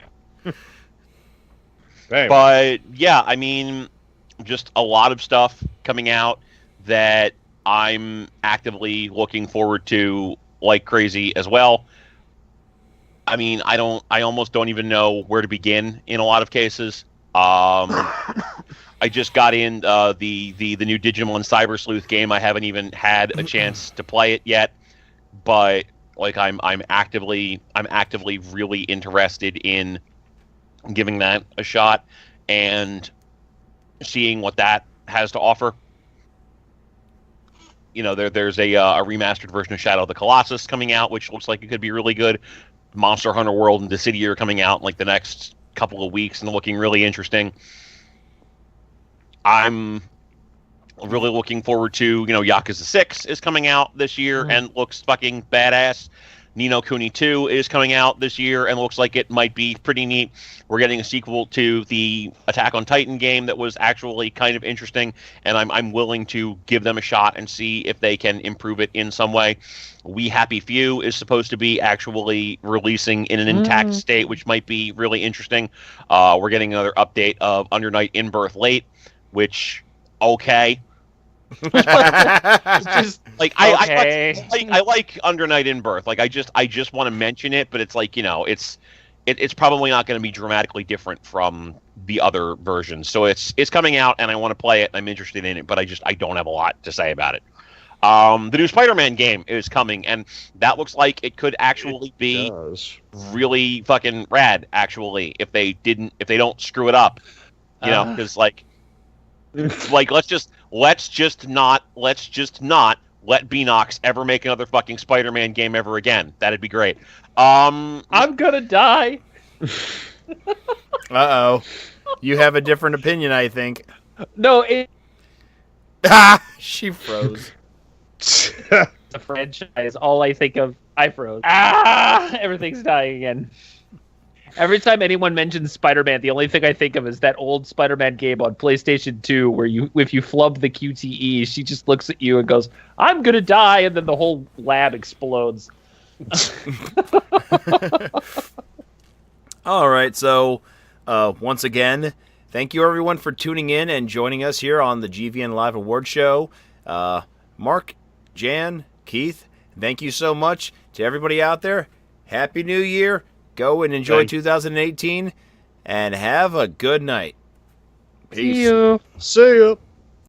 But yeah, I mean, just a lot of stuff coming out that I'm actively looking forward to like crazy as well. I mean, I almost don't even know where to begin in a lot of cases. I just got in the new Digimon Cyber Sleuth game. I haven't even had a chance to play it yet, but like I'm actively really interested in giving that a shot and seeing what that has to offer. You know, there's a remastered version of Shadow of the Colossus coming out, which looks like it could be really good. Monster Hunter World and Dissidia are coming out in like the next couple of weeks and looking really interesting. I'm really looking forward to, Yakuza 6 is coming out this year and looks fucking badass. Ni no Kuni 2 is coming out this year and looks like it might be pretty neat. We're getting a sequel to the Attack on Titan game that was actually kind of interesting, and I'm willing to give them a shot and see if they can improve it in some way. We Happy Few is supposed to be actually releasing in an intact state, which might be really interesting. We're getting another update of Under Night In Birth Late, which, okay. Just, like, okay. I like Under Night In Birth. Like, I just want to mention it, but it's like, it's probably not going to be dramatically different from the other versions. So it's coming out, and I want to play it. And I'm interested in it, but I don't have a lot to say about it. The new Spider-Man game is coming, and that looks like it could actually be really fucking rad. Actually, if they don't screw it up, because like let's just not let Beanox ever make another fucking Spider-Man game ever again. That'd be great. I'm gonna die. Uh-oh. You have a different opinion, I think. No, it. She froze. The franchise. All I think of, I froze. Everything's dying again. Every time anyone mentions Spider-Man, the only thing I think of is that old Spider-Man game on PlayStation 2 where if you flub the QTE, she just looks at you and goes, "I'm gonna die," and then the whole lab explodes. All right, so once again, thank you everyone for tuning in and joining us here on the GVN Live Awards show. Mark, Jan, Keith, thank you so much. To everybody out there, Happy New Year. Go and enjoy 2018 and have a good night. Peace. See you. See ya.